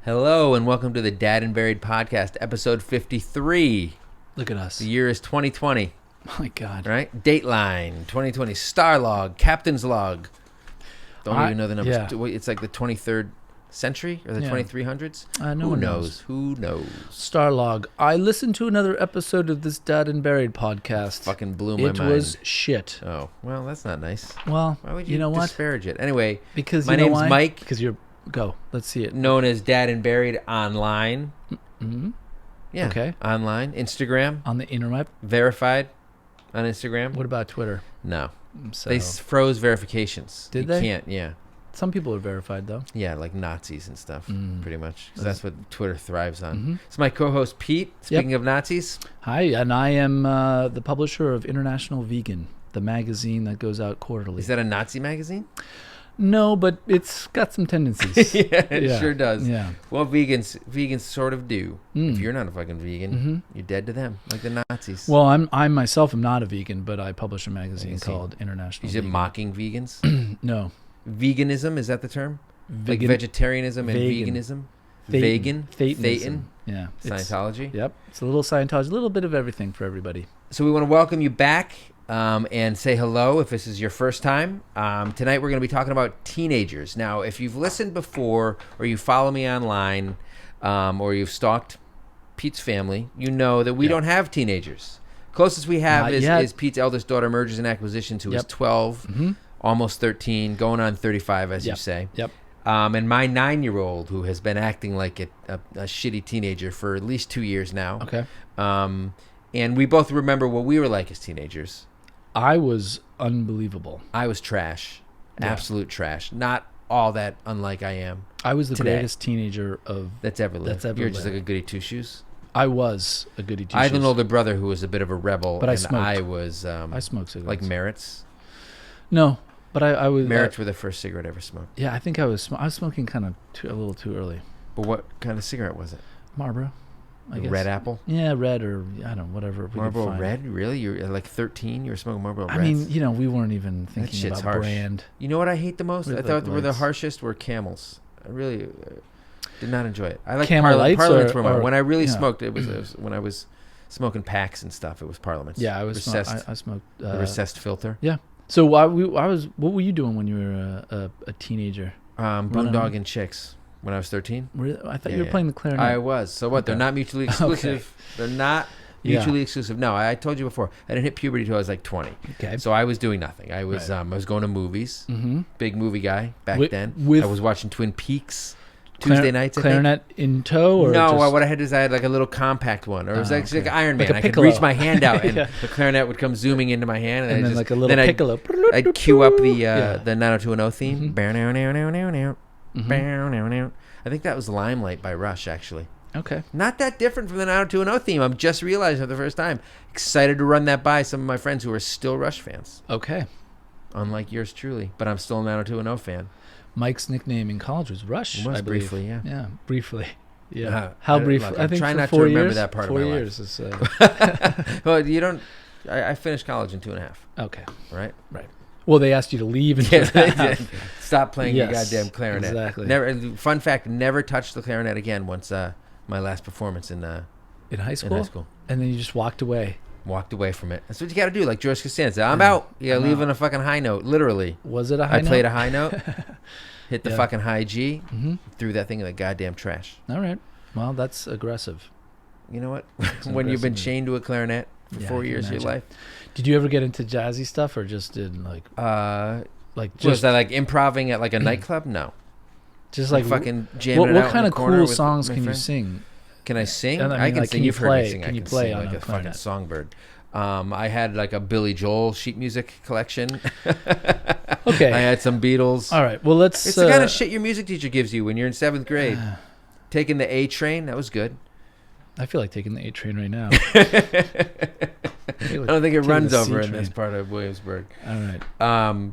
Hello and welcome to the Dad and Buried podcast, episode 53. Look at us. The year is 2020, My God. right? Dateline, 2020, Star Log, Captain's Log. Don't even know the numbers. Yeah. It's like the 23rd century or the Yeah. 2300s? No Who one knows? Who knows? Starlog. I listened to another episode of this Dad and Buried podcast. Fucking blew my mind. It was shit. Oh, well, that's not nice. Well, Why would you know what? disparage it? Anyway, Because my you know name's why? Mike. Because you're... Go. Let's see it. Known as Dad and Buried online. Mm-hmm. Yeah. Okay. Online. Instagram. On the interweb. Verified on Instagram. What about Twitter? No. So, They froze verifications. Did you they? Can't, yeah. some people are verified, though. Yeah, like Nazis and stuff, pretty much. 'Cause that's what Twitter thrives on. Mm-hmm. It's my co-host, Pete. Speaking of Nazis. Hi, and I am the publisher of International Vegan, the magazine that goes out quarterly. Is that a Nazi magazine? No, but it's got some tendencies. Yeah, it sure does. Yeah. Well, vegans sort of do. Mm. If you're not a fucking vegan, you're dead to them, like the Nazis. Well, I myself am not a vegan, but I publish a magazine called International Is it Vegan. mocking vegans? No. Veganism, is that the term? Like Vegan. vegetarianism and Vegan. veganism? Vegan. Thetan? Thetanism. Yeah. Scientology? Yep. It's a little Scientology, a little bit of everything for everybody. So we want to welcome you back and say hello if this is your first time. Tonight we're going to be talking about teenagers. Now, if you've listened before or you follow me online or you've stalked Pete's family, you know that we don't have teenagers. Closest we have is Pete's eldest daughter, Mergers and Acquisitions, who is 12, almost 13, going on 35, as you say. Yep. And my 9-year-old, who has been acting like a shitty teenager for at least 2 years now. Okay. And we both remember what we were like as teenagers. I was unbelievable. I was trash. Yeah. Absolute trash. Not all that unlike I am. I was the today. greatest teenager That's ever lived. That's ever You're just lived. like a goody two-shoes. I was a goody two-shoes. I had an older brother who was a bit of a rebel. But I and smoked. I was I smoked cigarettes. like Merritt's. No, but I was... Merritt's were the first cigarette I ever smoked. yeah, I think I was smoking kind of a little too early. But what kind of cigarette was it? Marlboro, I The guess. Red Apple? Yeah, red or, I don't know, whatever. we could Marlboro find. Red? Really? You're like 13? You were smoking Marlboro Reds? I mean, you know, we weren't even that thinking shit's about harsh. brand. You know what I hate the most? With I the thought were the lights. harshest were Camels. I really did not enjoy it. I like Camel lights Parliaments or- were more. or- When I really yeah. smoked, it was when I was smoking packs and stuff. It was Parliaments. Yeah, I was. recessed, I smoked. the recessed filter. Yeah. So I was. What were you doing when you were a teenager? Boondog and Chicks when I was 13. I thought Yeah, you were playing the clarinet. I was. So what? They're Okay. not mutually exclusive. They're not Yeah. mutually exclusive. No, I told you before. I didn't hit puberty until I was like 20. Okay. So I was doing nothing. I was Right. I was going to movies. Mm-hmm. Big movie guy back With- then. with- I was watching Twin Peaks Tuesday nights. I think. Clarinet in tow, or No, just, what I had is I had like a little compact one, or it was like, okay. like Iron Man. Like a I could piccolo. reach my hand out, and Yeah. the clarinet would come zooming into my hand, and I then just, like a little then piccolo. I'd cue up the Yeah. the 90210 theme. Mhm. Mhm. I think that was Limelight by Rush, actually. Okay. Not that different from the 90210 theme. I'm just realizing for the first time. Excited to run that by some of my friends who are still Rush fans, Okay. unlike yours truly. But I'm still a 90210 fan. Mike's nickname in college was Rush. It was I believe. briefly, yeah. Yeah, briefly. Yeah. Uh, How I- brief? look, I I'm think trying for not to 4 remember years. that part of 4 my life. years is Well, you don't. I finished college in 2.5. okay. Right. Well, they asked you to leave. And Yeah, they did. Stop playing your Yes, goddamn clarinet. exactly. Never. Fun fact: never touched the clarinet again. Once my last performance in in high school. school, And then you just walked away. walked away from it. That's what you got to do. Like George Costanza, I'm out. Yeah, I'm leave out. on a fucking high note. Literally, Was it a high I played note? a high note, hit the Yeah. fucking high G, Mm-hmm. threw that thing in the goddamn trash. All right. Well, that's aggressive. You know what? Some When you've been aggressive. chained to a clarinet for Yeah, 4 I can years of your imagine. life, Did you ever get into jazzy stuff, or just did like was just that like improving at like a nightclub? No, just like like fucking jamming what it out kind in of the corner cool with songs my can you friend. sing? Can I sing? And I I mean, can like, sing. can you You've heard play- me sing. can I you can play sing on like a a fucking clarinet? songbird. I had like a Billy Joel sheet music collection. Okay. I had some Beatles. All right. Well, let's. It's the kind of shit your music teacher gives you when you're in 7th grade. Taking the A train, that was good. I feel like taking the A train right now. I don't think it taking runs the C over in train. this part of Williamsburg. All right.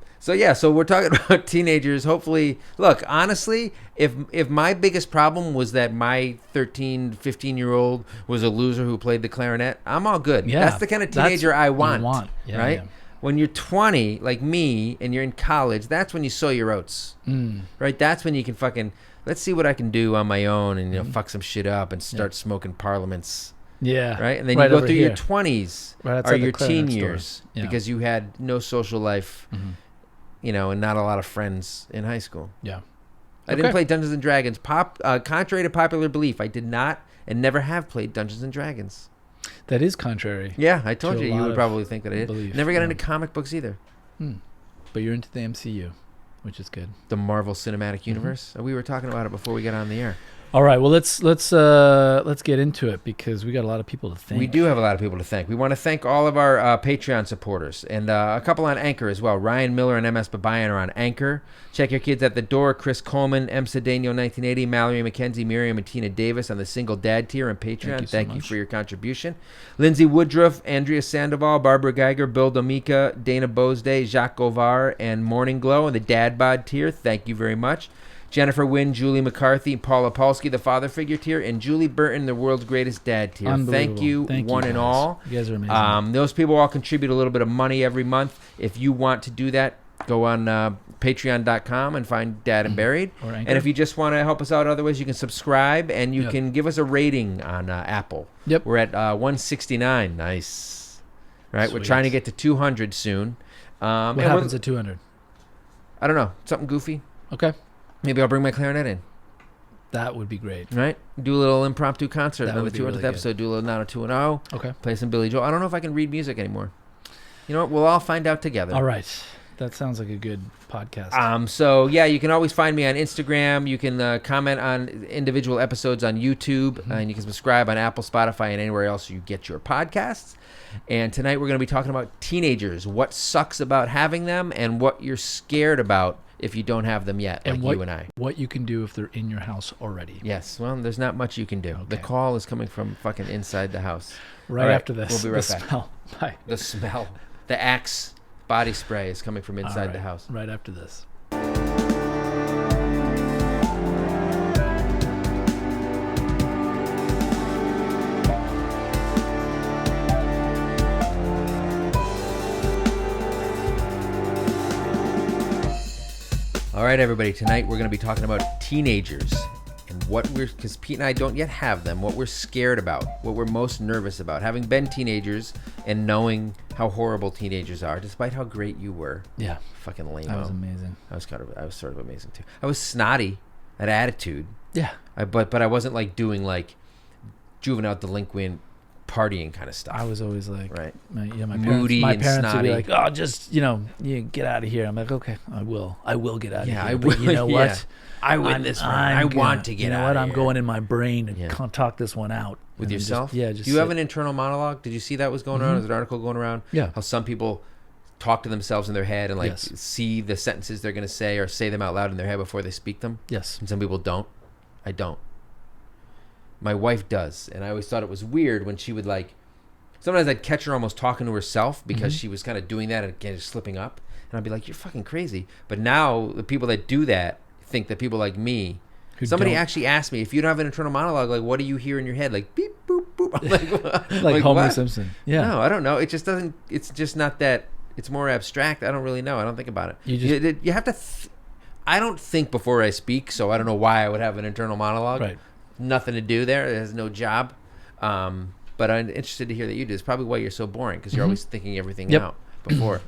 So we're talking about teenagers. Hopefully, look, honestly, if my biggest problem was that my 13, 15-year-old was a loser who played the clarinet, I'm all good. Yeah, That's the kind of teenager I want. Yeah, right? yeah. When you're 20, like me, and you're in college, that's when you sow your oats. Mm. Right? That's when you can fucking let's see what I can do on my own and fuck some shit up and start smoking parliaments. Yeah. Right? And then Right you go over through here. your 20s Right or outside your the clarinet teen store. years Yeah. because you had no social life, and not a lot of friends in high school. Yeah. I didn't play Dungeons and Dragons. Contrary to popular belief, I did not and never have played Dungeons and Dragons. That is contrary. Yeah, I told To a you. You lot would of probably think that I did. belief, Never got yeah. into comic books either. But you're into the MCU, which is good. The Marvel Cinematic Universe. We were talking about it before we got on the air. All right. Well, let's get into it because we got a lot of people to thank. We do have a lot of people to thank. We want to thank all of our Patreon supporters and a couple on Anchor as well. Ryan Miller and MS Babayan are on Anchor. Check Your Kids at the Door. Chris Coleman, M. Cedeno 1980, Mallory McKenzie, Miriam, and Tina Davis on the Single Dad tier on Patreon. Thank you for your contribution. Lindsay Woodruff, Andrea Sandoval, Barbara Geiger, Bill Domica, Dana Bosday, Jacques Govar, and Morning Glow on the Dad Bod tier. Thank you very much. Jennifer Wynn, Julie McCarthy, Paula Polsky, the Father Figure tier, and Julie Burton, the World's Greatest Dad tier. Thank you, one and all. You guys are amazing. Those people all contribute a little bit of money every month. If you want to do that, go on patreon.com and find Dad and Buried. Or Anchor. And if you just want to help us out otherwise, you can subscribe and you can give us a rating on Apple. Yep. We're at 169. Nice. Right? Sweet. We're trying to get to 200 soon. What happens at 200? I don't know. Something goofy. Okay. Maybe I'll bring my clarinet in. That would be great. Right? Do a little impromptu concert That on the would be 200th really good. episode. Do a little 90210. Okay. Play some Billy Joel. I don't know if I can read music anymore. You know what? We'll all find out together. All right. That sounds like a good podcast. So yeah, you can always find me on Instagram. You can comment on individual episodes on YouTube, and you can subscribe on Apple, Spotify, and anywhere else you get your podcasts. And tonight we're going to be talking about teenagers, what sucks about having them, and what you're scared about if you don't have them yet, like you and I. What you can do if they're in your house already. Yes, well, there's not much you can do. The call is coming from fucking inside the house. Right after this. We'll be right back. Smell. Bye. The smell. The Axe body spray is coming from inside the house. Right after this. All right, everybody. Tonight we're going to be talking about teenagers and what because Pete and I don't yet have them, what we're scared about, what we're most nervous about. Having been teenagers and knowing how horrible teenagers are, despite how great you were. Yeah. Fucking lame. That was amazing. I was sort of amazing too. I was snotty at attitude. Yeah. But I wasn't like doing like juvenile delinquent partying kind of stuff. I was always like, right. My Moody parents and would snotty. be like, oh, just, you get out of here. I'm like, okay, I will get out of here. Yeah, I But will. you know what? Yeah. I win this one. I want to get out. You know of what? I'm here. going in my brain and talk this one out. With And yourself? Just Do you have an internal monologue? Did you see that was going around? There's an article going around? Yeah. How some people talk to themselves in their head and Yes. see the sentences they're going to say or say them out loud in their head before they speak them? Yes. And some people don't. I don't. My wife does. And I always thought it was weird when she would sometimes I'd catch her almost talking to herself because she was kind of doing that and kind of slipping up. And I'd be like, you're fucking crazy. But now the people that do that think that people like me. Somebody actually asked me, if you don't have an internal monologue, like, what do you hear in your head? Like, beep, boop, boop. I'm like Homer what? Simpson. Yeah. No, I don't know. It just doesn't, it's just not that, it's more abstract. I don't really know. I don't think about it. You have to, I don't think before I speak, so I don't know why I would have an internal monologue. Right. Nothing to do there. It has no job. But I'm interested to hear that you do. It's probably why you're so boring, because you're always thinking everything out before.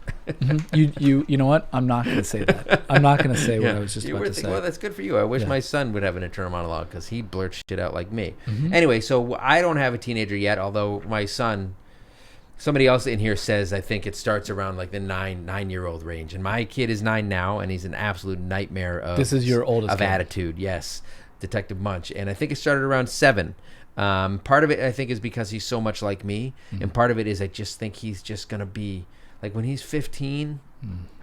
You know what? I'm not going to say that. I'm not going to say what I was just about to say. Well, that's good for you. I wish my son would have an internal monologue because he blurts shit out like me. Anyway, so I don't have a teenager yet, although my son, somebody else in here says I think it starts around like the 9-year-old range. And my kid is 9 now, and he's an absolute nightmare of This is your oldest of kid. attitude. Yes, Detective Munch. And I think it started around 7. Part of it, I think, is because he's so much like me. And part of it is I just think he's just going to be, like when he's 15,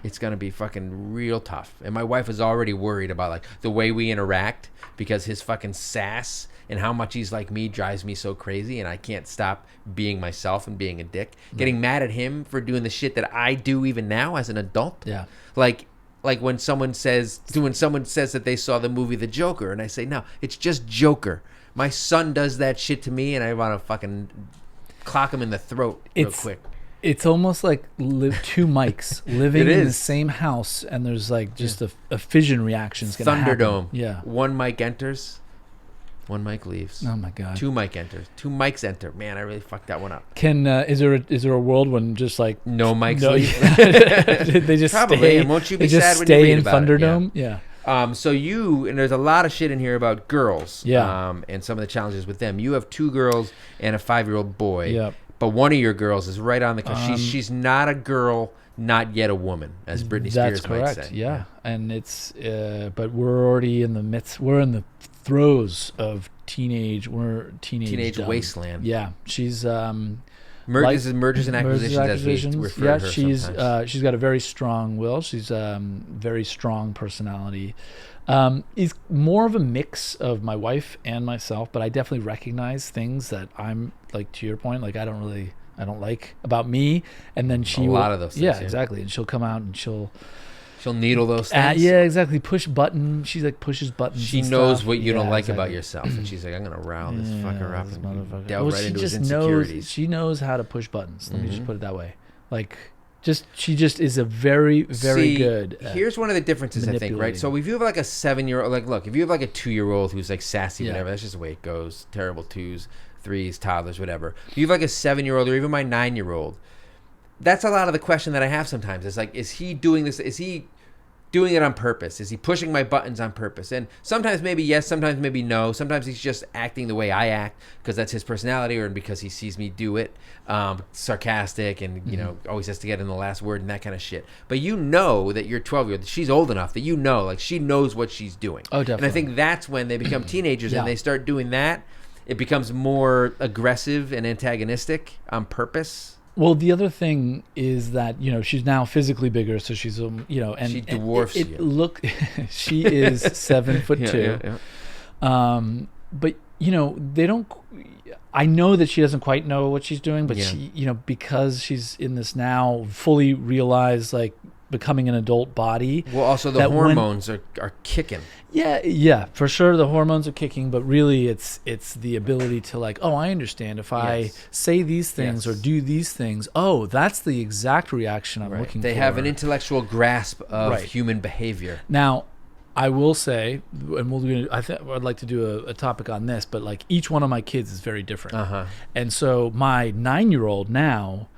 it's going to be fucking real tough. And my wife is already worried about like the way we interact because his fucking sass and how much he's like me drives me so crazy, and I can't stop being myself and being a dick. Getting mad at him for doing the shit that I do even now as an adult. Yeah. Like when someone says that they saw the movie The Joker, and I say, no, it's just Joker. My son does that shit to me, and I want to fucking clock him in the throat real quick. It's almost like two mics living It in the is. same house, and there's like just a fission reaction's gonna happen. Thunderdome. Yeah. One mic enters, one mic leaves. Oh my god. Two mic enters, two mics enter. Man, I really fucked that one up. Can is there a world when just like No mics no, leave. they just Probably. stay, And won't you be they just sad when you stay read in about it? Thunderdome? Yeah. So and there's a lot of shit in here about girls. Yeah. And some of the challenges with them. You have 2 girls and a 5-year-old boy. Yeah. But one of your girls is right on the cusp. She's not a girl, not yet a woman, as Britney Spears That's correct. might say. Yeah. And it's but we're already in the midst. We're in the throes of teenage. We're Teenage wasteland. Yeah. She's Mergers and acquisitions, as we refer to her sometimes. She's got a very strong will. She's very strong personality. Is more of a mix of my wife and myself, but I definitely recognize things that I'm like, to your point, like I don't like about me, and then she A lot of those things, yeah, yeah. exactly, and she'll come out and she'll She'll needle those things. yeah, exactly, push button. She's like pushes buttons. She and knows stuff. what you don't Yeah, like exactly. about yourself, and she's like, I'm gonna rile this fucker up this and motherfucker. delve Well, right she into his just insecurities. she knows how to push buttons. Let me just Mhm. put it that way. Like, she just is a very See, good. at- here's one of the differences, I think, right? manipulating. So if you have like a 7-year-old, like, look, if you have like a 2-year-old who's like sassy, Yeah. whatever, that's just the way it goes. Terrible 2s, 3s, toddlers, whatever. If you have like a 7-year-old or even my 9-year-old, that's a lot of the question that I have sometimes. It's like, is he doing this? Is he doing it on purpose? Is he pushing my buttons on purpose? And sometimes maybe yes, sometimes maybe no. Sometimes he's just acting the way I act because that's his personality, or because he sees me do it, sarcastic and always has to get in the last word and that kind of shit. But you know that your 12-year-old, she's old enough that like she knows what she's doing. Oh, definitely. And I think that's when they become teenagers Yeah. and they start doing that. It becomes more aggressive and antagonistic on purpose. Well, the other thing is that she's now physically bigger, so she's and She dwarfs it you. look, she is 7'2". Yeah. But they don't. I know that she doesn't quite know what she's doing, but Yeah. she, because she's in this now fully realized, like, becoming an adult body. Well, also the that when- hormones are kicking. Yeah, for sure the hormones are kicking, but really it's the ability to, like, oh, I understand if I Yes. say these things or Yes. do these things. Oh, that's the exact reaction I'm looking for. They have an intellectual grasp of Right. human behavior. Now, I will say, and I'd like to do a topic on this, but like each one of my kids is very different. Uh-huh. And so my 9-year-old now,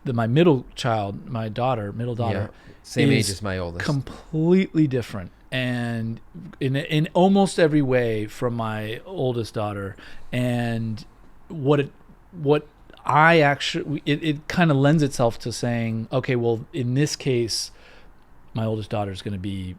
my middle daughter, Yeah. Same age is as my oldest. completely different, and in almost every way from my oldest daughter. And what I actually it kind of lends itself to saying, okay, well, in this case, my oldest daughter is going to be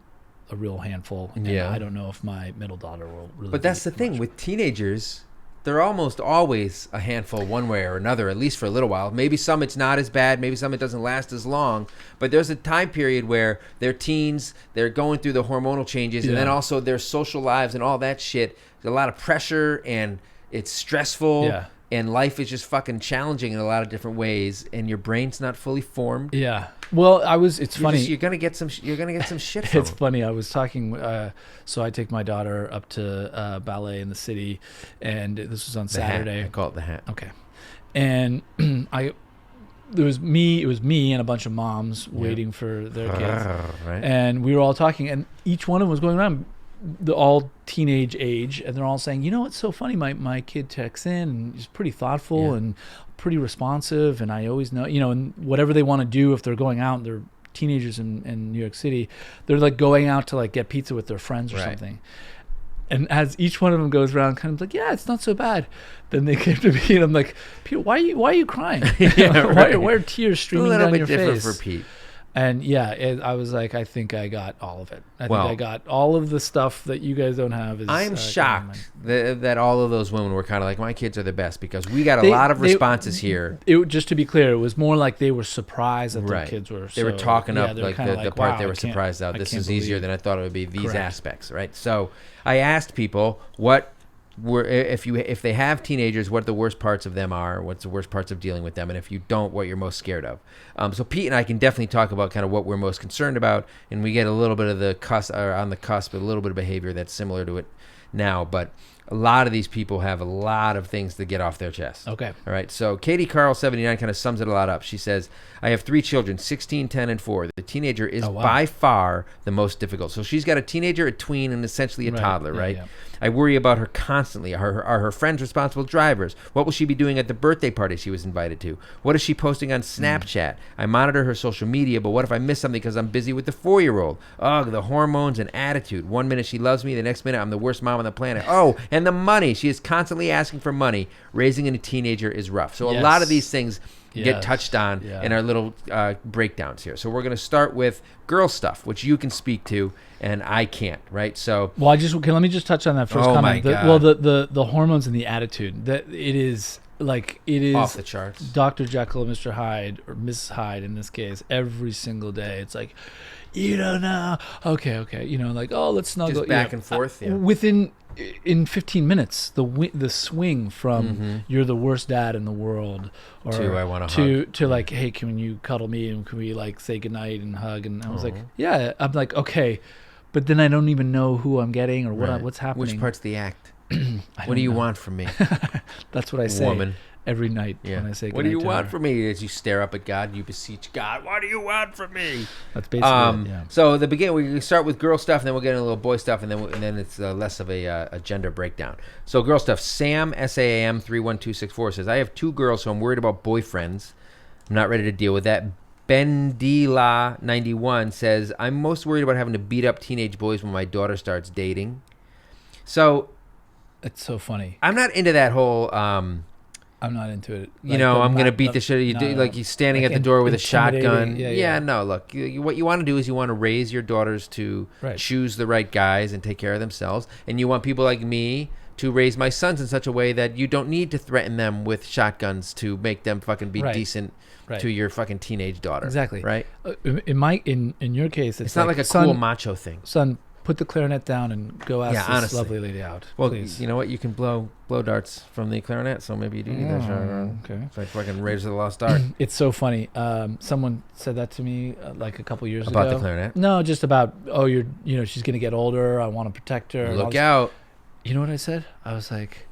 a real handful, and Yeah. I don't know if my middle daughter will really. But that's be the thing much. with teenagers. They're almost always a handful one way or another, at least for a little while. Maybe some it's not as bad. Maybe some it doesn't last as long. But there's a time period where they're teens, they're going through the hormonal changes, and then Yeah. also their social lives and all that shit. There's a lot of pressure, and it's stressful. Yeah. And life is just fucking challenging in a lot of different ways, and your brain's not fully formed. Yeah. Well, it's funny. You're gonna get some shit from It's them. funny. I was talking. So I take my daughter up to ballet in the city, and this was on The hat. Saturday. I call it the hat. Okay, and it was me and a bunch of moms waiting for their kids, Right. and we were all talking, and each one of them was going around, all teenage age, and they're all saying, it's so funny. My kid texts in and he's pretty thoughtful Yeah. and pretty responsive, and I always know, and whatever they want to do, if they're going out, they're teenagers in New York City, they're like going out to like get pizza with their friends or Right. something. And as each one of them goes around, kind of like, yeah, it's not so bad. Then they came to me, and I'm like, Peter, why are you crying? Yeah, right. why are tears A streaming little down bit your different face? for Pete. And yeah, I was like, I think I got all of it. I Well, think I got all of the stuff that you guys don't have. I'm kind of shocked that all of those women were kind of like, my kids are the best, because we got a They- lot of they- responses here. Just to be clear, it was more like they were surprised that their Right. kids were. They were so- talking yeah, up they were like kinda the part wow, they were I can't- surprised out. I This can't is easier believe- than I thought it would be. These Correct. aspects, right? So I asked people if they have teenagers, what the worst parts of them are, what's the worst parts of dealing with them, and if you don't, what you're most scared of. So Pete and I can definitely talk about kind of what we're most concerned about, and we get a little bit of on the cusp, a little bit of behavior that's similar to it now. But a lot of these people have a lot of things to get off their chest. Okay. All right. So Katie Carl 79 kind of sums it a lot up. She says, I have 3 children, 16, 10, and 4. The teenager is by far the most difficult. So she's got a teenager, a tween, and essentially a toddler, right? Yeah. I worry about her constantly. Are her friends responsible drivers? What will she be doing at the birthday party she was invited to? What is she posting on Snapchat? I monitor her social media, but what if I miss something because I'm busy with the 4-year-old? Ugh, the hormones and attitude. One minute she loves me, the next minute I'm the worst mom on the planet. Oh, and the money. She is constantly asking for money. Raising a teenager is rough. So a lot of these things get touched on in our little breakdowns here. So we're going to start with girl stuff, which you can speak to and I can't, right? So let me just touch on that first comment. My God. The hormones and the attitude, that it is off the charts. Dr. Jekyll and Mr. Hyde, or Mrs. Hyde in this case, every single day. It's like, you don't know. Okay. Like, oh, let's snuggle. Just back and forth. In 15 minutes, the swing from you're the worst dad in the world, or to I want to hug, to like, hey, can you cuddle me and can we like say goodnight and hug? And I was like, yeah. I'm like, okay, but then I don't even know who I'm getting or what's happening. Which part's the act? What do you want from me? That's what I say. Woman. Every night when I say what do you want from me? As you stare up at God, you beseech God, what do you want from me? That's basically it, So the beginning, we start with girl stuff, and then we'll get into a little boy stuff, and then it's less of a gender breakdown. So girl stuff. Sam SAM 31264 says, I have 2 girls, so I'm worried about boyfriends. I'm not ready to deal with that. Bendila 91 says, I'm most worried about having to beat up teenage boys when my daughter starts dating. So it's so funny. I'm not into that whole I'm not into it. Like, I'm going to beat the shit out of you. Like he's standing at the door with a shotgun. No, look, what you want to do is you want to raise your daughters to choose the right guys and take care of themselves. And you want people like me to raise my sons in such a way that you don't need to threaten them with shotguns to make them fucking be decent to your fucking teenage daughter. Exactly. Right? In your case, it's not like a cool macho thing. Son, put the clarinet down and go ask this lovely lady out. Well, please. You know what? You can blow darts from the clarinet, so maybe you do need that shotgun. Okay. It's like fucking Raiders of the Lost Ark. It's so funny. Someone said that to me like a couple years ago. About the clarinet? No, just about, she's going to get older. I want to protect her. Look out. You know what I said? I was like,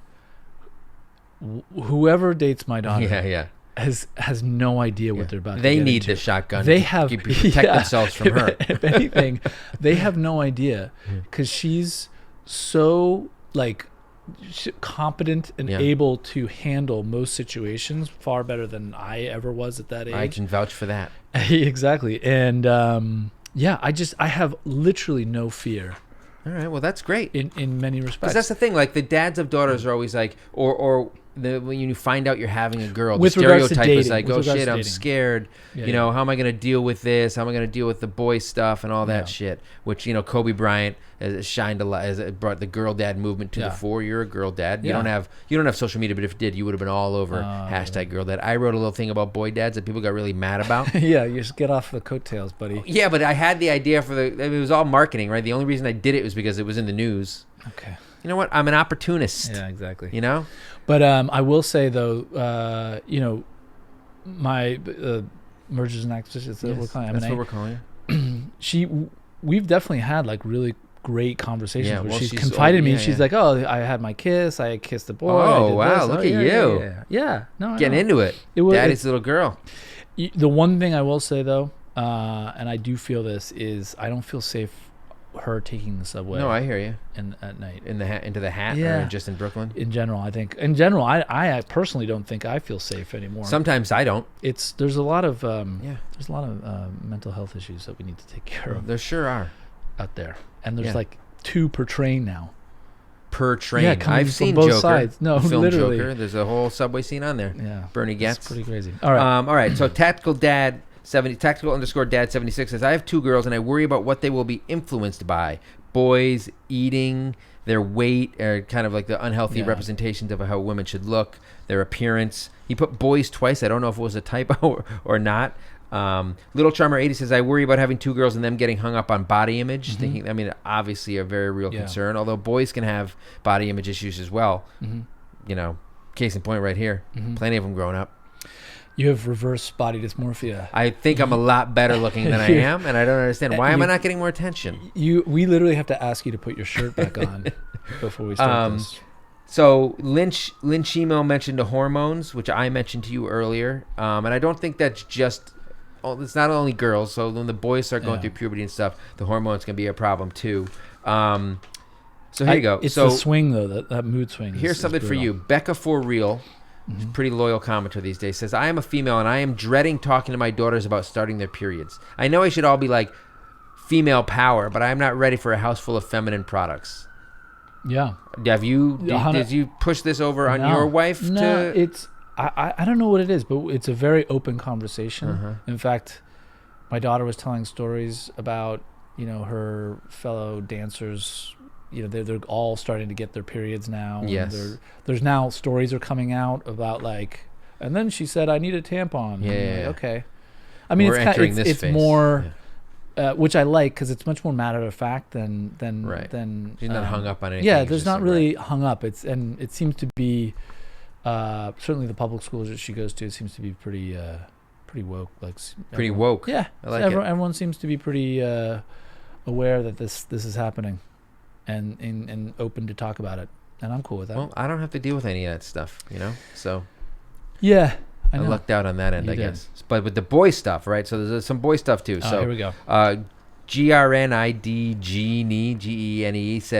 whoever dates my daughter has no idea what they're about to They get need into. the shotgun they to have, protect themselves from her. If anything, they have no idea because she's so like competent and able to handle most situations far better than I ever was at that age. I can vouch for that. Exactly. And I have literally no fear. All right, well that's great in many respects. Because that's the thing. Like the dads of daughters are always like, when you find out you're having a girl, with the stereotype is dating, like, oh shit, I'm scared. How am I going to deal with this? How am I going to deal with the boy stuff and all that shit? Which Kobe Bryant has shined a light, has brought the girl dad movement to the fore. You're a girl dad. You don't have social media, but if you did, you would have been all over #girl dad. I wrote a little thing about boy dads that people got really mad about. You just get off the coattails, buddy. Yeah, but I had the idea it was all marketing, right? The only reason I did it was because it was in the news. Okay. You know what? I'm an opportunist. Yeah, exactly. But I will say though, my mergers and acquisitions. That's what we're calling it. We've definitely had like really great conversations where she's confided in me. She's like, "Oh, I had my kiss. I kissed the boy." Oh wow! Look at you. Yeah. No, getting into it. Daddy's little girl. The one thing I will say though, and I do feel this is I don't feel safe her taking the subway. No, I hear you. At night into the hat, or just in Brooklyn. In general, I personally don't think I feel safe anymore. Sometimes I don't. There's a lot of mental health issues that we need to take care of. There sure are out there, and there's like 2 per train now. Per train. Yeah, I've seen both Joker. Sides. No, the film literally. Joker. There's a whole subway scene on there. Yeah, Bernie Getz. It's pretty crazy. All right. All right. So tactical dad 76 says, I have 2 girls and I worry about what they will be influenced by. Boys eating, their weight, or kind of like the unhealthy representations of how women should look, their appearance. He put boys twice. I don't know if it was a typo or not. Little Charmer 80 says, I worry about having 2 girls and them getting hung up on body image. Thinking, obviously a very real concern, although boys can have body image issues as well. Case in point right here. Plenty of them growing up. You have reverse body dysmorphia. I think I'm a lot better looking than I am, and I don't understand. Why am I not getting more attention? We literally have to ask you to put your shirt back on before we start this. So Lynch email mentioned the hormones, which I mentioned to you earlier, and I don't think that's just. Oh, it's not only girls. So when the boys start going through puberty and stuff, the hormones can be a problem too. So here you go. It's so the swing though, that mood swing. Here's something for you, Becca for real. Pretty loyal commenter these days, says, I am a female and I am dreading talking to my daughters about starting their periods. I know I should all be like female power, but I am not ready for a house full of feminine products. Yeah. Did you push this over on your wife? No, it's I don't know what it is, but it's a very open conversation. In fact, my daughter was telling stories about, her fellow dancers. They're all starting to get their periods now. Yes. There's now stories are coming out about and then she said, I need a tampon. Yeah. Okay. I mean, it's more, which I like because it's much more matter of fact than She's not hung up on anything. Yeah, there's not really hung up. It seems to be, certainly the public schools that she goes to seems to be pretty woke. Pretty woke. Yeah. I like everyone seems to be pretty aware that this is happening. And open to talk about it, and I'm cool with that. Well, I don't have to deal with any of that stuff, So yeah, I lucked out on that end, I guess. But with the boy stuff, right? So there's some boy stuff too. So here we go. GRNIDGENE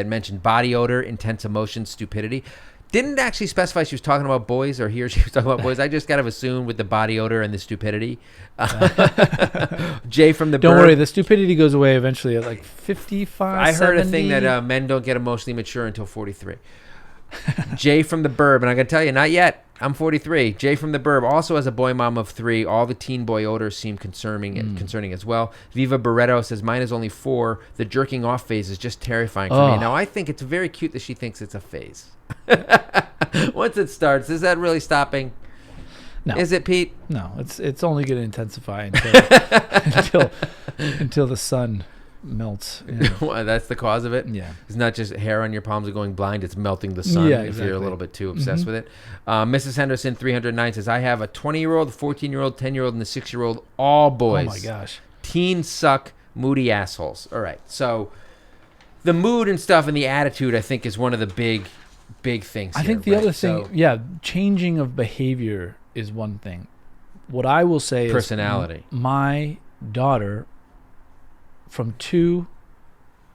mentioned body odor, intense emotion, stupidity. Didn't actually specify she was talking about boys or he or she was talking about boys. I just kind of assumed with the body odor and the stupidity. Jay from the Don't worry, the stupidity goes away eventually at 55, I heard 70. a thing that men don't get emotionally mature until 43. Jay from the Burb, and I can tell you, not yet. I'm 43. Jay from the Burb also has a boy mom of 3. All the teen boy odors seem concerning as well. Viva Barreto says, mine is only 4. The jerking off phase is just terrifying for me. Now, I think it's very cute that she thinks it's a phase. Once it starts, is that really stopping? No. Is it, Pete? No, it's only going to intensify until the sun melts. Well, that's the cause of it? Yeah. It's not just hair on your palms are going blind, it's melting the sun if you're a little bit too obsessed with it. Mrs. Henderson 309 says, I have a 20-year-old, 14-year-old, 10-year-old, and a 6-year-old, all boys. Oh my gosh. Teens suck, moody assholes. All right. So the mood and stuff and the attitude, I think, is one of the big things I here, think the other so, thing, changing of behavior is one thing. What I will say personality. Is my daughter from 2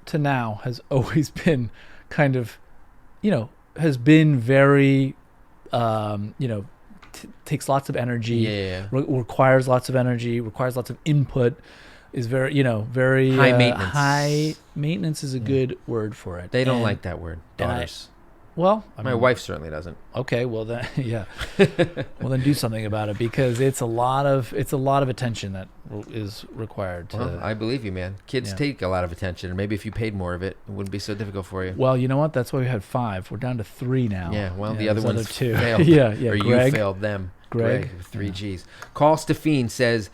to now has always been kind of, has been very, takes lots of energy, requires lots of energy, requires lots of input, is very, very high maintenance. High maintenance is a good word for it. They don't like that word, daughters. My wife certainly doesn't. Okay, well then, well then do something about it because it's a lot of attention that is required. Well, I believe you, man. Kids take a lot of attention, and maybe if you paid more of it, it wouldn't be so difficult for you. Well, you know what? That's why we had 5. We're down to 3 now. Yeah. Well, the other ones 2 failed. Or Greg, you failed them. Greg with 3 G's. Carl Stefine says,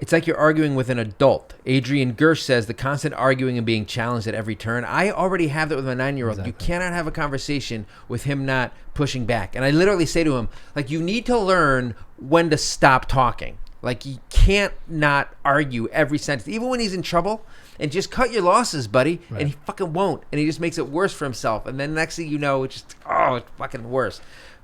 it's like you're arguing with an adult. Adrian Gersh says, the constant arguing and being challenged at every turn. I already have that with my 9-year-old. Exactly. You cannot have a conversation with him not pushing back. And I literally say to him, you need to learn when to stop talking. You can't not argue every sentence, even when he's in trouble. And just cut your losses, buddy. Right. And he fucking won't. And he just makes it worse for himself. And then next thing you know, it's fucking worse.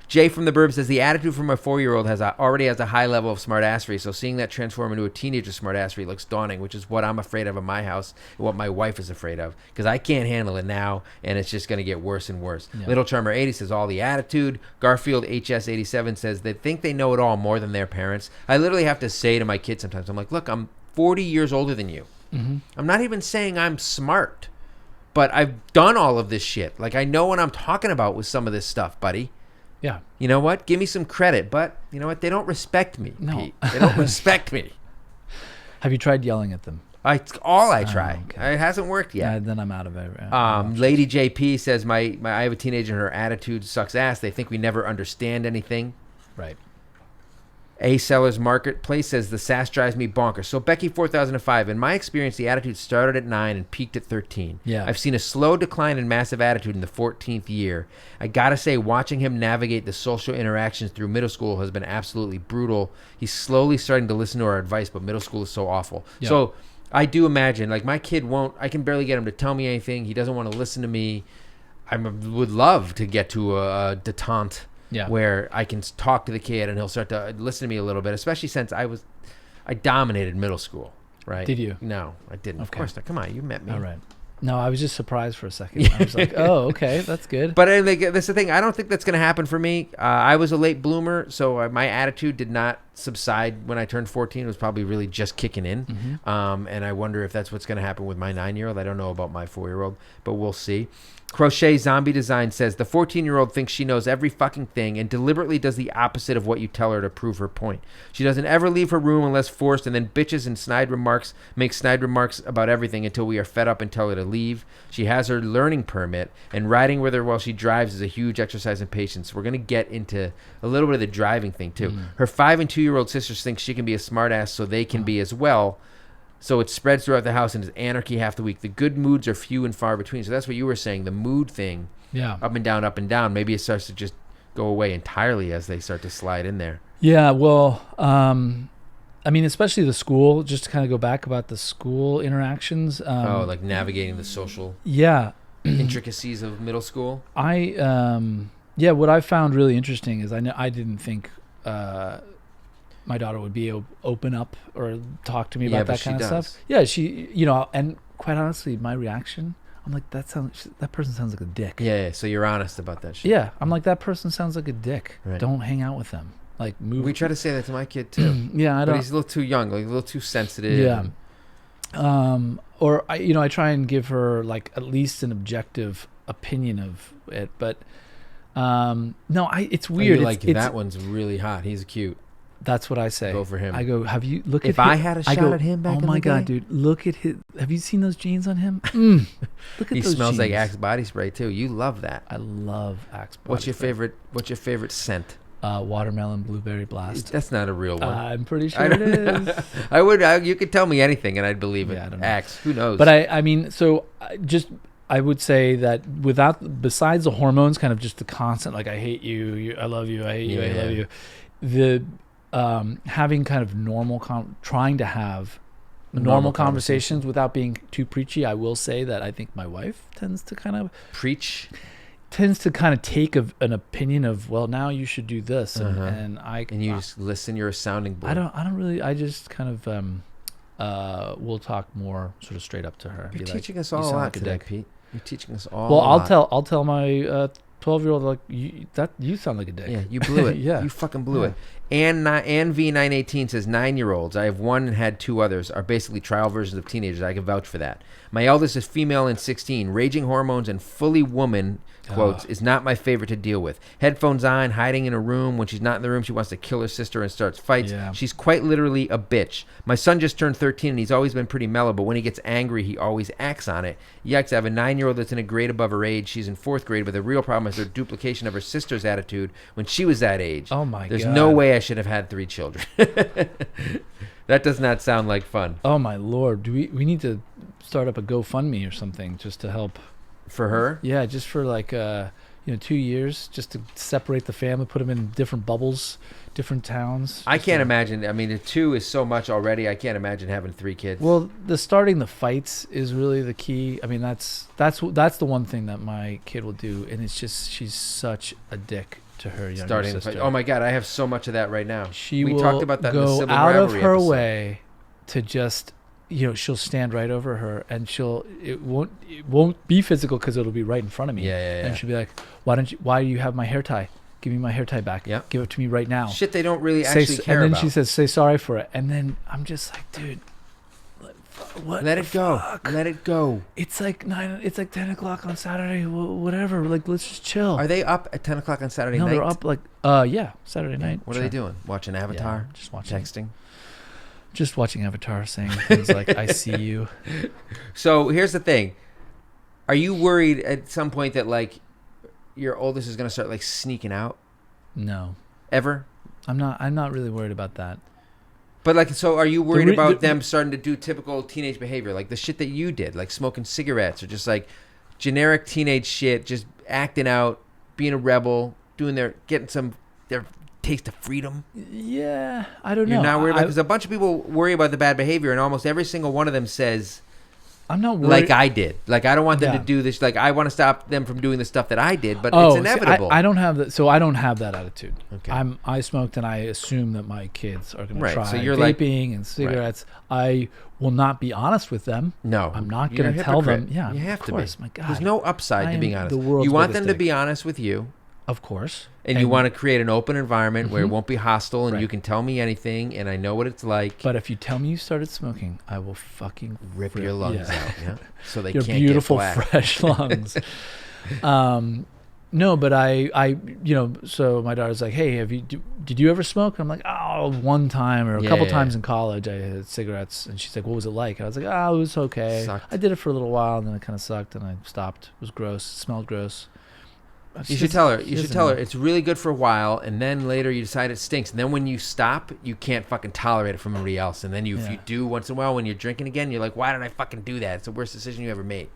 Jay from the Burb says, the attitude from my 4-year-old already has a high level of smartassery, so seeing that transform into a teenager smartassery looks daunting, which is what I'm afraid of in my house and what my wife is afraid of, because I can't handle it now, and it's just going to get worse and worse. Yeah. Little Charmer 80 says, all the attitude. Garfield HS 87 says, they think they know it all more than their parents. I literally have to say to my kids sometimes, I'm like, look, I'm 40 years older than you. Mm-hmm. I'm not even saying I'm smart, but I've done all of this shit. I know what I'm talking about with some of this stuff, buddy. Yeah. You know what? Give me some credit. But you know what? They don't respect me, Pete. They don't respect me. Have you tried yelling at them? I try. Okay. It hasn't worked yet. Then I'm out of it. Lady JP says, I have a teenager and her attitude sucks ass. They think we never understand anything. Right. A Sellers Marketplace says, the sass drives me bonkers. So Becky 4005, in my experience, the attitude started at 9 and peaked at 13. Yeah. I've seen a slow decline in massive attitude in the 14th year. I gotta say, watching him navigate the social interactions through middle school has been absolutely brutal. He's slowly starting to listen to our advice, but middle school is so awful. Yeah. So I do imagine, my kid I can barely get him to tell me anything. He doesn't want to listen to me. would love to get to a detente where I can talk to the kid and he'll start to listen to me a little bit, especially since I dominated middle school, right? Did you? No, I didn't. Okay. Of course not. Come on, you met me. All right. No, I was just surprised for a second. I was like, oh, okay, that's good. But that's the thing. I don't think that's going to happen for me. I was a late bloomer, so my attitude did not subside when I turned 14. It was probably really just kicking in. Mm-hmm. And I wonder if that's what's going to happen with my 9-year-old. I don't know about my 4-year-old, but we'll see. Crochet Zombie Design says, the 14-year-old thinks she knows every fucking thing and deliberately does the opposite of what you tell her to prove her point. She doesn't ever leave her room unless forced, and then bitches and makes snide remarks about everything until we are fed up and tell her to leave. She has her learning permit, and riding with her while she drives is a huge exercise in patience. We're going to get into a little bit of the driving thing, too. Her 5 and 2-year-old sisters think she can be a smartass, so they can be as well. So it spreads throughout the house and is anarchy half the week. The good moods are few and far between. So that's what you were saying, the mood thing. Yeah. Up and down, up and down. Maybe it starts to just go away entirely as they start to slide in there. Yeah, well, I mean, especially the school, just to kind of go back about the school interactions. Like navigating the social intricacies of middle school? What I found really interesting is I didn't think my daughter would be open up or talk to me about that kind of stuff. Yeah, she, and quite honestly, my reaction, I'm like, that person sounds like a dick. Yeah, so you're honest about that shit. Yeah, I'm like, that person sounds like a dick. Right. Don't hang out with them. Like, move. We try to say that to my kid too. Yeah, but he's a little too young, like a little too sensitive. Yeah. Or I try and give her like at least an objective opinion of it, but it's weird. That one's really hot. He's cute. That's what I say. Go for him. I go, have you look if at I had a shot at him back in the day? Oh my God, dude, look at his. Have you seen those jeans on him? Look at he those smells jeans. like Axe body spray too. You love that. I love Axe body What's your spray. favorite scent? Watermelon blueberry blast. That's not a real one. I'm pretty sure it is. You could tell me anything and I'd believe it. I don't know. Axe. Who knows? But I would say that besides the hormones, kind of just the constant, like, I hate you, I love you, I hate you, I love you. The having kind of trying to have normal conversations without being too preachy. I will say that I think my wife tends to kind of take an opinion of, well, now you should do this, and you just listen. You're a sounding board. I don't really. I just kind of we'll talk more sort of straight up to her. You're teaching us all a lot today, Pete. You're teaching us all. Well, I'll tell my 12-year-old, like, you sound like a dick. Yeah, you blew it. Yeah, you fucking blew it. And V918 says 9-year-olds. I have one and had 2 others. Are basically trial versions of teenagers. I can vouch for that. My eldest is female and 16. Raging hormones and fully woman, quotes, is not my favorite to deal with. Headphones on, hiding in a room. When she's not in the room, she wants to kill her sister and starts fights. Yeah. She's quite literally a bitch. My son just turned 13 and he's always been pretty mellow, but when he gets angry, he always acts on it. Yikes, I have a 9-year-old that's in a grade above her age. She's in 4th grade, but the real problem is her duplication of her sister's attitude when she was that age. Oh my God. There's no way I should have had 3 children. That does not sound like fun. Oh my Lord. We need to start up a GoFundMe or something just to help. For her? Yeah, just for like 2 years, just to separate the family, put them in different bubbles, different towns. I can't imagine. I mean, 2 is so much already. I can't imagine having 3 kids. Well, starting the fights is really the key. I mean, that's the one thing that my kid will do, and it's just she's such a dick to her younger sister. Oh my God, I have so much of that right now. We talked about that in the sibling rivalry episode. Go out of her way to just. She'll stand right over her, and it won't be physical because it'll be right in front of me. Yeah. And she'll be like, why do you have my hair tie? Give me my hair tie back. Yeah. Give it to me right now. Shit they don't really actually care about. And then she says, say sorry for it. And then I'm just like, dude, what? Let it go. Let it go. It's like 10 o'clock on Saturday, whatever. Like, let's just chill. Are they up at 10 o'clock on Saturday night? No, they're up like, Saturday night. What are they doing? Watching Avatar? Yeah, just watching. Texting? Just watching Avatar, saying things like, I see you. So here's the thing. Are you worried at some point that, like, your oldest is going to start, like, sneaking out? No. Ever? I'm not really worried about that. But, like, so are you worried about them starting to do typical teenage behavior? Like the shit that you did, like smoking cigarettes or just, like, generic teenage shit, just acting out, being a rebel, getting their taste of freedom? Yeah, I don't know. You're not worried about, because a bunch of people worry about the bad behavior, and almost every single one of them says, I'm not worried. like I did. Like I don't want them Yeah. to do this. Like I want to stop them from doing the stuff that I did, but Oh, it's see, inevitable. I don't have that. So I don't have that attitude. Okay. I smoked, and I assume that my kids are going to Right, try so you're like- vaping and cigarettes. I will not be honest with them. No, I'm not you're going a to tell them. hypocrite. Yeah, you have of to course, be. My God, There's no upside I to being am honest. the world's You want biggest them to dick. be honest with you, of course, and you want to create an open environment where it Mhm. won't be hostile, and Right. you can tell me anything, and I know what it's like. But if you tell me you started smoking, I will fucking Rip your lungs yeah. out, yeah, so they Your can't beautiful get black. fresh lungs. No, but I, so my daughter's like, hey, did you ever smoke? And I'm like, oh, one time or a couple times in college I had cigarettes. And she's like, what was it like? And I was like, oh, it was okay. Sucked. I did it for a little while, and then it kind of sucked, and I stopped. It was gross. It smelled gross. You should tell her. She You should doesn't tell her know. it's really good for a while, and then later you decide it stinks. And then when you stop, you can't fucking tolerate it from everybody else. And then if Yeah. you do once in a while when you're drinking again, you're like, why did I fucking do that? It's the worst decision you ever made,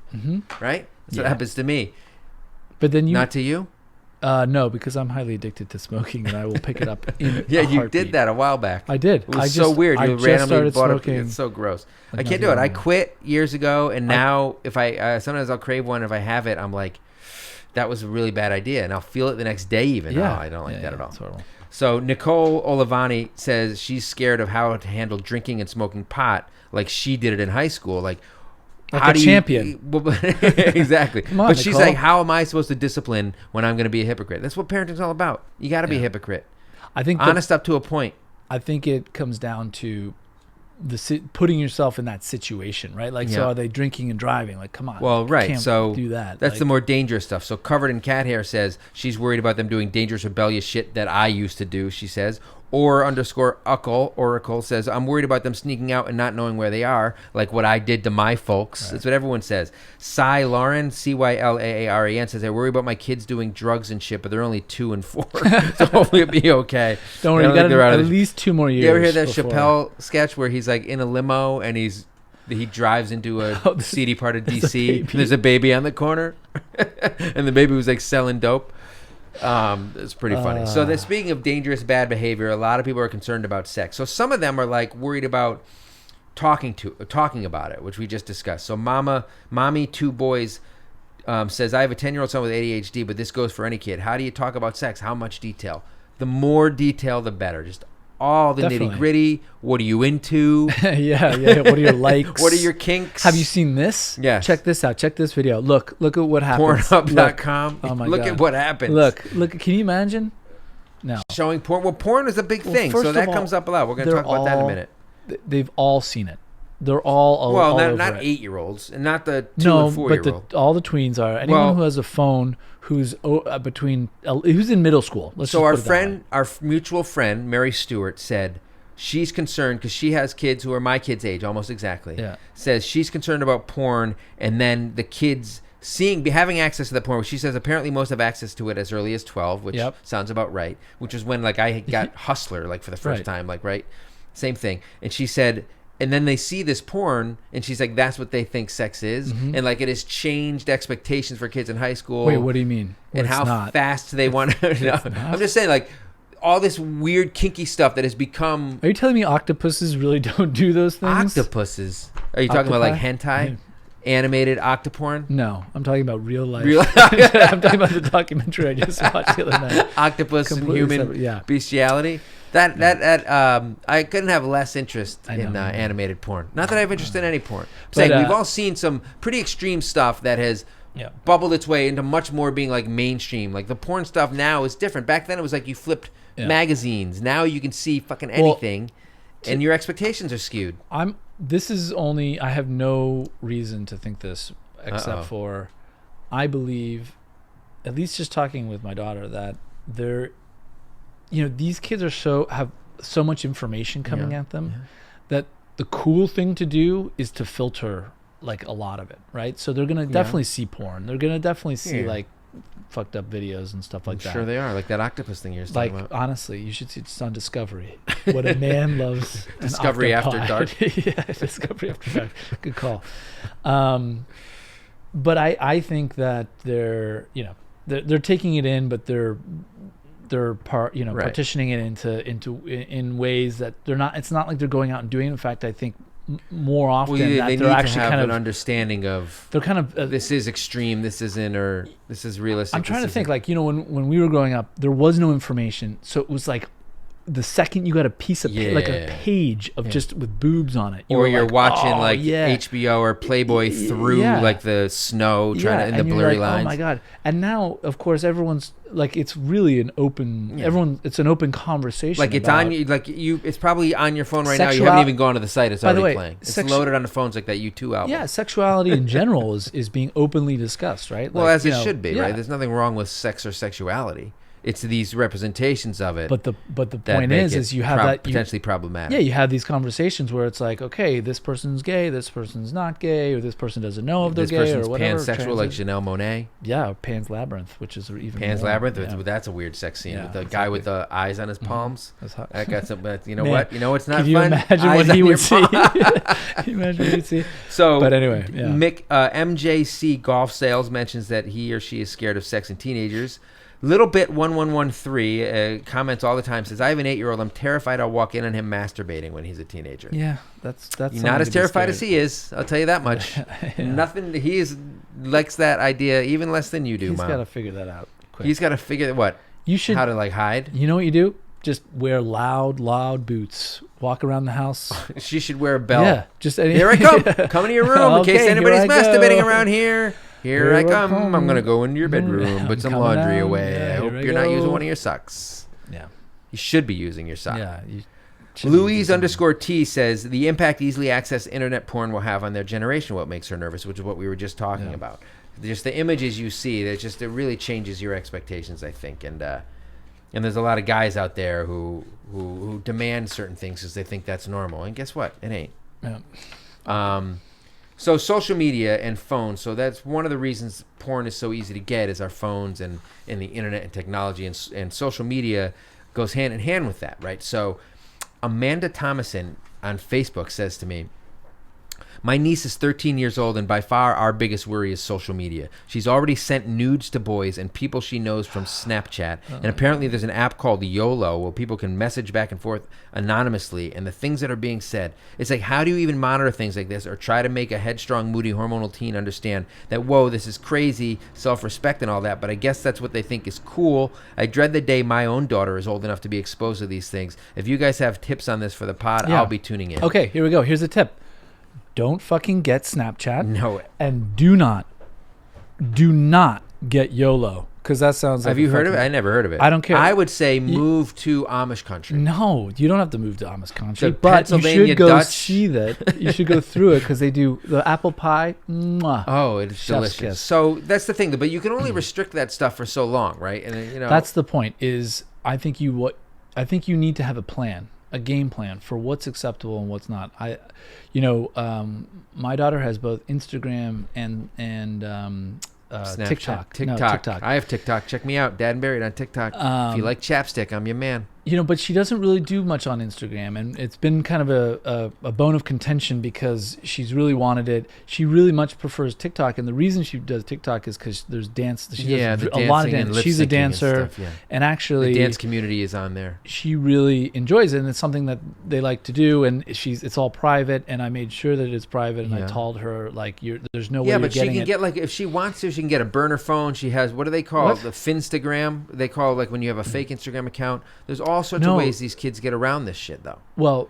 right? That's what Yeah. happens to me. But then you, Not to you. no, because I'm highly addicted to smoking, and I will pick it up in Yeah, a you heartbeat. did that a while back. I did. It was I so weird. I You just randomly started bought smoking. It's so gross. like I can't not do it. I even- quit years ago, and now if I sometimes I'll crave one. If I have it, I'm like, that was a really bad idea, and I'll feel it the next day. Even Yeah, oh, I don't like that at all. It's horrible. So Nicole Olivani says she's scared of how to handle drinking and smoking pot, like she did it in high school. Like Like a champion. Exactly. Come on, But she's Nicole. like, how am I supposed to discipline when I'm going to be a hypocrite? That's what parenting's all about. You got to be a Yeah. hypocrite. I think Honest up to a point. I think it comes down to putting yourself in that situation, right? Like, so Yeah. are they drinking and driving? Like, come on. Well, you right. can't So do that. that's Like, the more dangerous stuff. So Covered in Cat Hair says she's worried about them doing dangerous, rebellious shit that I used to do, she says. Or underscore Oracle says, I'm worried about them sneaking out and not knowing where they are, like what I did to my folks. Right. That's what everyone says. Cy Lauren, Cylaaren, says, I worry about my kids doing drugs and shit, but they're only 2 and 4. So hopefully it'll be okay. Don't worry, I you think got they're out at of the- least 2 more years. You ever hear that before- Chappelle sketch where he's like in a limo and he drives into a Oh, seedy part of there's a DC. baby. There's a baby on the corner, and the baby was like selling dope. It's pretty funny. So then, speaking of dangerous bad behavior, a lot of people are concerned about sex. So some of them are like worried about talking about it, which we just discussed. So mommy 2 boys says, I have a 10-year-old son with ADHD, but this goes for any kid. How do you talk about sex? How much detail? The more detail, the better. Just all the Definitely. nitty gritty. What are you into? yeah. What are your likes? What are your kinks? Have you seen this? Yes. Check this out. Check this video. Look at what happens. Look. Pornhub.com. Oh my Look God. at what happens. Look. Can you imagine? No. Showing porn. Well, porn is a big Well, thing, first so of that all, comes up a lot. We're going to they're talk about that in a all- minute. They've all seen it. They're all Well, all over not it. 8-year-olds, and not the 2 No, and 4 but year old. all the tweens are. Anyone Well- who has a phone who's who's in middle school. Let's So just our put it that friend, way. our mutual friend, Mary Stewart, said she's concerned because she has kids who are my kids' age, almost exactly. Yeah. Says she's concerned about porn, and then the kids having access to the porn. She says apparently most have access to it as early as 12, which Yep. sounds about right. Which is when like I got Hustler like for the first Right. time, like right, same thing. And she said. And then they see this porn, and she's like, "That's what they think sex is," and like it has changed expectations for kids in high school. Wait, what do you mean? And It's how not. fast they want to. No, I'm just saying, like all this weird kinky stuff that has become Are you telling me octopuses really don't do those things? octopuses. Are you talking about like Octopi? hentai, animated octoporn, No, I'm talking about real life. Real- I'm talking about the documentary I just watched the other night. octopus and Completely human separate, yeah. bestiality? That I couldn't have less interest I in know. animated porn. Not that I have interest in any porn. I'm But, saying we've all seen some pretty extreme stuff that has Yeah. bubbled its way into much more being like mainstream. Like the porn stuff now is different. Back then it was like you flipped Yeah. magazines. Now you can see fucking Well, anything, and your expectations are skewed. This is only. I have no reason to think this, except Uh-oh. for, I believe, at least just talking with my daughter, that they're, these kids have so much information coming Yeah, at them, that the cool thing to do is to filter like a lot of it, right? So they're gonna definitely see porn. They're gonna definitely see Yeah. like fucked up videos and stuff like I'm that. sure they are. Like that octopus thing you're Like, talking about. honestly, you should see it's on Discovery. What a man loves. an Discovery After octopi. Yeah, Discovery After Dark. Good call. But I think that they're taking it in, but they're Right. partitioning it in ways that they're not. It's not like they're going out and doing it. In fact, I think more often Well, that they they're need to actually have kind an of understanding of they're kind of this is extreme, this isn't, or this is realistic. I'm trying this to think, isn't. like, when we were growing up, there was no information, so it was like the second you got a piece of like a page of just with boobs on it, Or you're like, watching oh, like yeah. HBO or Playboy through like the snow, trying to in the and you're blurry like, lines. oh my god! And now, of course, everyone's like, it's really an open. Everyone, it's an open conversation. Like it's about, on you, like you. It's probably on your phone right now. You Sexual- haven't even gone to the site. It's By the already way, playing. It's loaded on the phones like that U2 album. Yeah, sexuality in general is being openly discussed, right? Well, like, as you it know, should be, yeah. right? There's nothing wrong with sex or sexuality. It's these representations of it. But the that point make it is you have that potentially problematic. Yeah, you have these conversations where it's like, okay, this person's gay, this person's not gay, or this person doesn't know if they're This gay person's or whatever. pansexual, like Janelle Monáe. Yeah, or Pan's Labyrinth, which is even Pan's more, Labyrinth. yeah. That's a weird sex scene with the that's guy not with the eyes on his palms. That's hot. That got some. But you know Man, what? You know what's not Can you fun? imagine Eyes what on he your would see? palm. Can you imagine what he'd see? So, but anyway, yeah. MJC Golf Sales mentions that he or she is scared of sex in teenagers. Little Bit 1113 comments all the time, says, I have an 8-year-old. I'm terrified I'll walk in on him masturbating when he's a teenager. Yeah, that's You're not as terrified as he is. I'll tell you that much. Nothing. He likes that idea even less than you do, He's Mom. got to figure that out quick. He's got to figure what? You should, how to like hide? You know what you do? Just wear loud boots. Walk around the house. She should wear a belt. Yeah, just here I come. Come to your room in case anybody's masturbating around here. Here I come. I'm going to go into your bedroom, put some laundry away. I hope you're not using one of your socks. Yeah. You should be using your sock. Yeah. Louise_T says, the impact easily accessed internet porn will have on their generation, what makes her nervous, which is what we were just talking about. Just the images you see, it really changes your expectations, I think. And there's a lot of guys out there who demand certain things because they think that's normal. And guess what? It ain't. Yeah. So social media and phones. So that's one of the reasons porn is so easy to get is our phones and the internet and technology and social media goes hand in hand with that, right? So Amanda Thomason on Facebook says to me, my niece is 13 years old, and by far our biggest worry is social media. She's already sent nudes to boys and people she knows from Snapchat, and apparently there's an app called YOLO where people can message back and forth anonymously, and the things that are being said. It's like, how do you even monitor things like this or try to make a headstrong, moody, hormonal teen understand that, whoa, this is crazy, self-respect and all that, but I guess that's what they think is cool. I dread the day my own daughter is old enough to be exposed to these things. If you guys have tips on this for the pod, I'll be tuning in. Okay, here we go. Here's a tip. Don't fucking get Snapchat. No. And do not get YOLO, because that sounds like Have you heard of it? I never heard of it. I don't care. I would say move to Amish country. No, you don't have to move to Amish country, The but you Pennsylvania should go Dutch. see that. You should go through it because they do the apple pie. Mwah. Oh, it's Chef's delicious. kiss. So that's the thing, but you can only restrict that stuff for so long, right? And you know, That's the point. Is I think you need to have a plan, a game plan for what's acceptable and what's not. My daughter has both Instagram and Snapchat. TikTok. TikTok. No, TikTok. I have TikTok. Check me out, Dad and Buried on TikTok. If you like chapstick, I'm your man. But she doesn't really do much on Instagram, and it's been kind of a bone of contention because she's really wanted it. She really much prefers TikTok, and the reason she does TikTok is because there's dance. She does the a lot of dancing and dance. She's a lip-syncing and dancer, stuff, yeah. and actually, The dance community is on there. she really enjoys it, and it's something that they like to do. And it's all private, and I made sure that it's private, and I told her there's no way. Yeah, you're but she getting can it. get like if she wants to, she can get a burner phone. She has what do they call What? the Finstagram? They call like when you have a fake Instagram account. There's all sorts of ways these kids get around this shit, though. Well,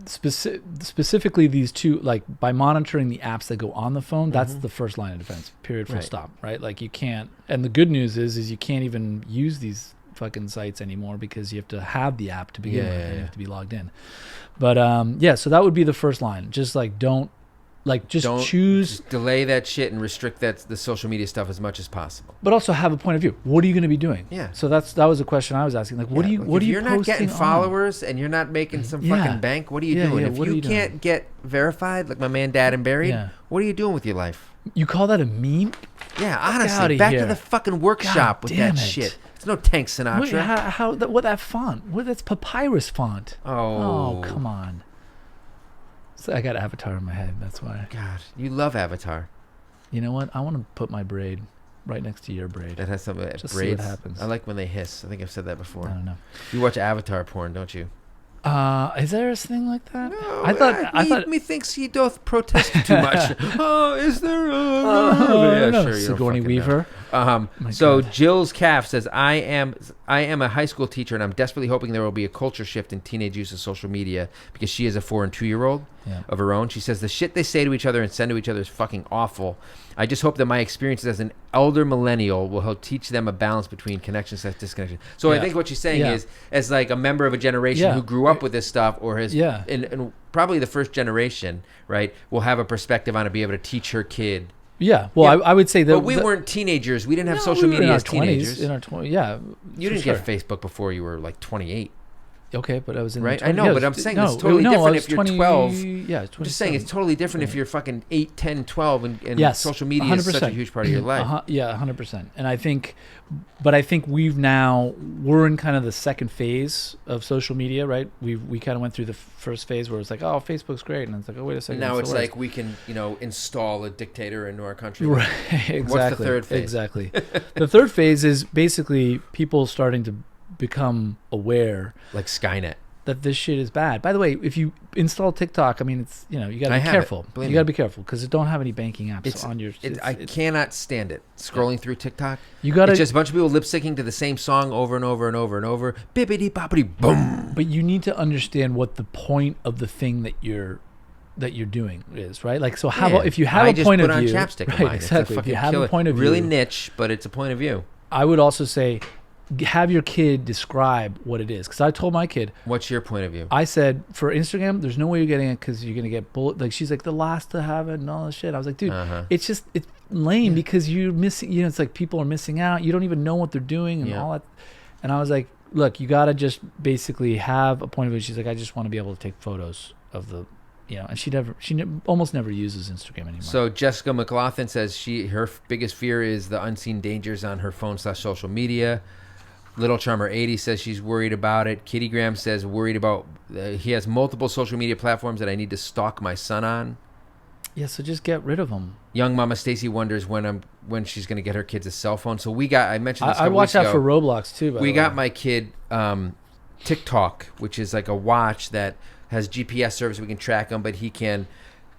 specifically these two, like by monitoring the apps that go on the phone, that's the first line of defense. Period. Full stop. Right? Like you can't. And the good news is you can't even use these fucking sites anymore because you have to have the app to begin with. And you have to be logged in. But so that would be the first line. Just like don't choose. Just delay that shit and restrict the social media stuff as much as possible. But also have a point of view. What are you going to be doing? Yeah. So that was a question I was asking. Like, what are you If you're not posting getting on? followers and you're not making some fucking bank, what are you doing? If what are you you doing? can't get verified, like my man Dad and Buried, what are you doing with your life? You call that a meme? Yeah, outta honestly, back here. to the fucking workshop with that damn it. shit. It's no Tank Sinatra. What that font? That's papyrus font. Oh, come on. So I got Avatar in my head. That's why. God, you love Avatar. You know what? I want to put my braid right next to your braid. That has some Just braids. see what happens. I like when they hiss. I think I've said that before. I don't know. You watch Avatar porn, don't you? Is there a thing like that? No, I thought. methinks he doth protest too much. Oh, is there a... Oh, no, sure, you don't Sigourney fucking Weaver. know. My So God. Jill's Calf says, I am a high school teacher, and I'm desperately hoping there will be a culture shift in teenage use of social media because she is a 4 and 2-year-old Yeah. of her own. She says, the shit they say to each other and send to each other is fucking awful. I just hope that my experiences as an elder millennial will help teach them a balance between connection and disconnection. So I Yeah. think what she's saying Yeah. is, as like a member of a generation Yeah. who grew up with this stuff, or has, Yeah. and probably the first generation, right, will have a perspective on it, be able to teach her kid. Yeah. Well, Yeah. I would say that. But we weren't teenagers. We didn't have social we were media in as our 20s, teenagers. in our 20s, yeah. You for didn't sure. get Facebook before you were like 28. Okay, but I was in Right? the I know, yeah, but I'm it was- saying no, it's totally no, I different was if you're 20 12. Yeah, I'm just saying it's totally different if you're fucking 8, 10, 12, and Yes, social media is such a 100%. huge part of your life. Yeah, 100%. And I think we're in kind of the second phase of social media, right? We kind of went through the first phase where it's like, oh, Facebook's great, and it's like, oh, wait a second. Now so it's what? like we can, install a dictator into our country. Right, exactly. What's the third phase? Exactly. The third phase is basically people starting to become aware Like Skynet. that this shit is bad. By the way, if you install TikTok, I mean, it's, you got to I be have careful. it. Believe You got to me. be careful because it don't have any banking apps It's on your. I cannot stand it. Scrolling through TikTok. You got to. It's just a bunch of people lip syncing to the same song over and over and over and over. Bippity boppity boom. But you need to understand what the point of the thing that you're doing is, right? Like, so Yeah. if you have I a just point put of on view, chapstick on right? mine. It's a Exactly. If fucking you have killer. a point of view, Really niche, but it's a point of view. I would also say have your kid describe what it is, because I told my kid, What's your point of view? I said, for Instagram, there's no way you're getting it because you're gonna get bullet. Like, she's like, the last to have it and all this shit. I was like, dude, Uh-huh. it's lame because you're missing. It's like people are missing out. You don't even know what they're doing and Yeah. all that. And I was like, look, you gotta just basically have a point of view. She's like, I just want to be able to take photos of the, and she almost never uses Instagram anymore. So Jessica McLaughlin says her biggest fear is the unseen dangers on her phone/social media. Little Charmer 80 says she's worried about it. Kitty Graham says worried about he has multiple social media platforms that I need to stalk my son on. yeah, so just get rid of them. Young Mama Stacy wonders when she's going to get her kids a cell phone. So I mentioned this a I couple watch weeks out ago. for Roblox too. By We the got way. my kid TikTok, which is like a watch that has GPS service. We can track him, but he can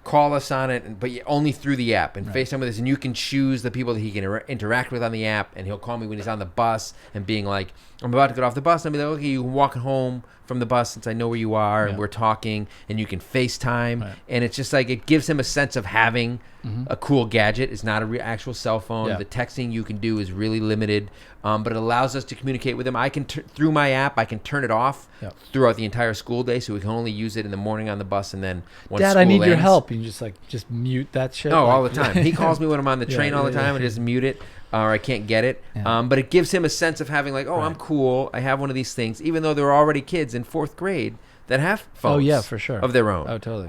call us on it, but only through the app and FaceTime with us. And you can choose the people that he can interact with on the app. And he'll call me when he's on the bus and being like, I'm about to get off the bus. And I'll be like, okay, you can walk home from the bus since I know where you are, and we're talking, and you can FaceTime. Right. And it's just like, it gives him a sense of having a cool gadget. It's not a actual cell phone. Yeah. The texting you can do is really limited, but it allows us to communicate with him. I can, through my app, I can turn it off throughout the entire school day, so we can only use it in the morning on the bus, and then when Dad, school I need your ends- help. And you just mute that shit. Oh, like- all the time. He calls me when I'm on the train all the time and just mute it, or I can't get it. Yeah. But it gives him a sense of having like, I'm cool. I have one of these things, even though there are already kids in 4th grade that have phones. Oh yeah, for sure. Of their own. Oh, totally.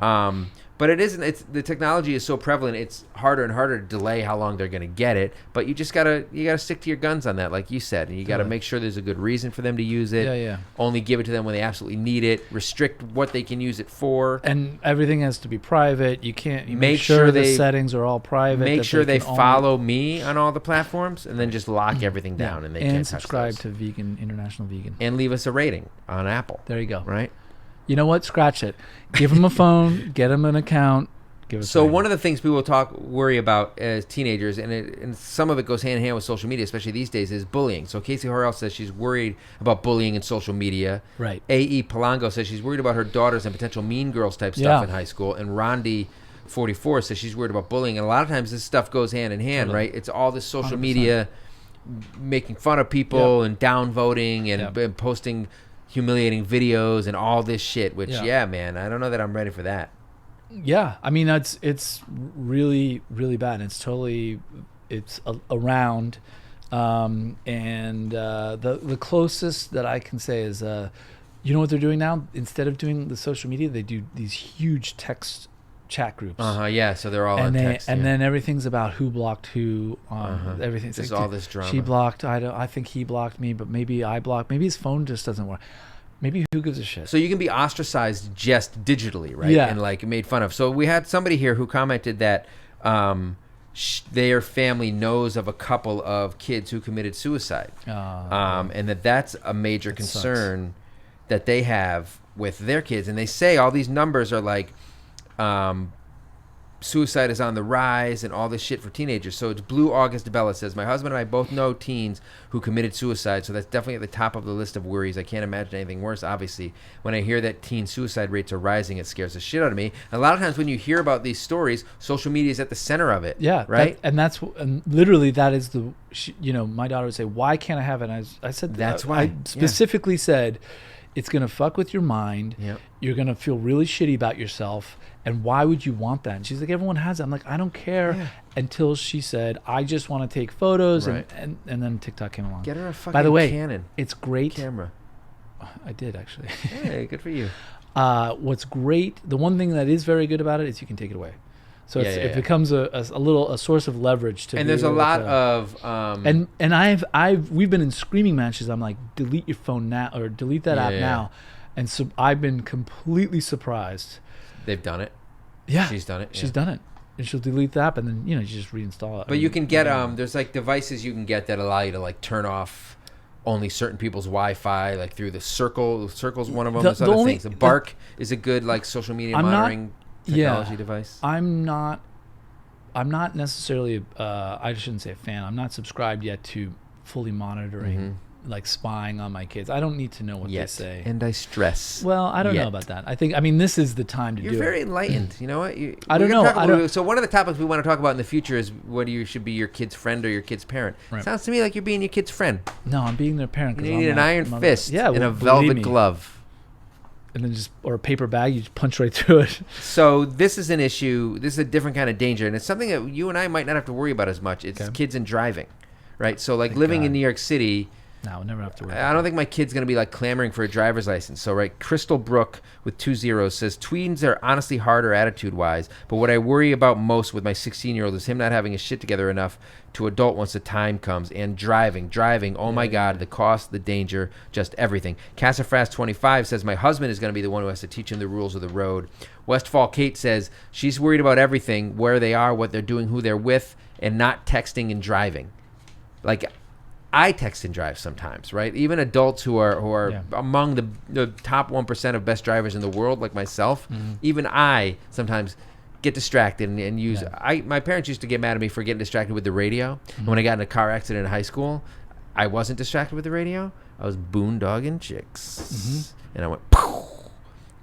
But it isn't. It's the technology is so prevalent. It's harder and harder to delay how long they're going to get it. But you just gotta stick to your guns on that, like you said, and you gotta make sure there's a good reason for them to use it. Yeah. Only give it to them when they absolutely need it. Restrict what they can use it for. And everything has to be private. You can't. You Make make sure sure the they- settings are all private. Make that sure they can only- follow me on all the platforms, and then just lock everything down, and they can't subscribe touch those. to International Vegan. And leave us a rating on Apple. There you go. Right. You know what? Scratch it. Give them a phone. Get them an account. Give us. So one of the things people worry about as teenagers, and some of it goes hand in hand with social media, especially these days, is bullying. So Casey Horrell says she's worried about bullying in social media. Right. A.E. Polango says she's worried about her daughters and potential mean girls type stuff in high school. And Rondi 44 says she's worried about bullying. And a lot of times this stuff goes hand in hand, right? It's all this social 100%. media making fun of people and downvoting and posting humiliating videos and all this shit, which, man, I don't know that I'm ready for that. Yeah, I mean it's really really bad. It's around, and the closest that I can say is, you know what they're doing now? Instead of doing the social media, they do these huge text chat groups. Yeah, so they're all and on text. then everything's about who blocked who. Everything's There's like, all this drama. She blocked. I think he blocked me, but maybe I blocked. Maybe his phone just doesn't work. Maybe who gives a shit? So you can be ostracized just digitally, right? Yeah. And like made fun of. So we had somebody here who commented that their family knows of a couple of kids who committed suicide, and that's a major concern. that they have with their kids, and they say all these numbers are like suicide is on the rise and all this shit for teenagers. So it's Blue August Bella says, my husband and I both know teens who committed suicide, so that's definitely at the top of the list of worries. I can't imagine anything worse, obviously. When I hear that teen suicide rates are rising, it scares the shit out of me. And a lot of times when you hear about these stories, social media is at the center of it. Yeah, right. And literally that is my daughter would say, why can't I have it? And I said, that's why. I specifically said, it's going to fuck with your mind. Yep. You're going to feel really shitty about yourself. And why would you want that? And she's like, everyone has it. I'm like, I don't care. Yeah. Until she said, I just want to take photos. Right. And then TikTok came along. Get her a fucking By the way, Canon. It's great. Camera. I did, actually. Hey, good for you. What's great, the one thing that is very good about it is you can take it away. So it becomes a source of leverage to. And there's a lot of and we've been in screaming matches. I'm like, delete your phone now, or delete that app now. And so I've been completely surprised. They've done it. Yeah, she's done it. She's done it, and she'll delete the app, and then you just reinstall it. But you can get there's like devices you can get that allow you to like turn off only certain people's Wi-Fi, like through the Circle. Circle's one of them. There's other things. The Bark is a good like social media monitoring technology device. I'm not necessarily. I shouldn't say a fan. I'm not subscribed yet to fully monitoring, like spying on my kids. I don't need to know what they say. And I stress. Well, I don't know about that. I mean, this is the time to do it. You're very enlightened. You know what? I don't know. So one of the topics we want to talk about in the future is whether you should be your kid's friend or your kid's parent. Right. Sounds to me like you're being your kid's friend. No, I'm being their parent. You need an iron fist and a velvet glove. And then or a paper bag, you just punch right through it. So this is an issue. This is a different kind of danger, and it's something that you and I might not have to worry about as much. It's kids and driving, right? So like living in New York City. No, we'll never have to worry. I don't think my kid's going to be like clamoring for a driver's license. So, right, Crystal Brook with 2 zeros says, tweens are honestly harder attitude-wise, but what I worry about most with my 16-year-old is him not having his shit together enough to adult once the time comes. And driving, oh my God, the cost, the danger, just everything. Cassafras25 says, my husband is going to be the one who has to teach him the rules of the road. Westfall Kate says, she's worried about everything, where they are, what they're doing, who they're with, and not texting and driving. Like, I text and drive sometimes, right? Even adults who are among the top 1% of best drivers in the world, like myself, even I sometimes get distracted and use. My parents used to get mad at me for getting distracted with the radio. And when I got in a car accident in high school, I wasn't distracted with the radio. I was boondogging chicks, and I went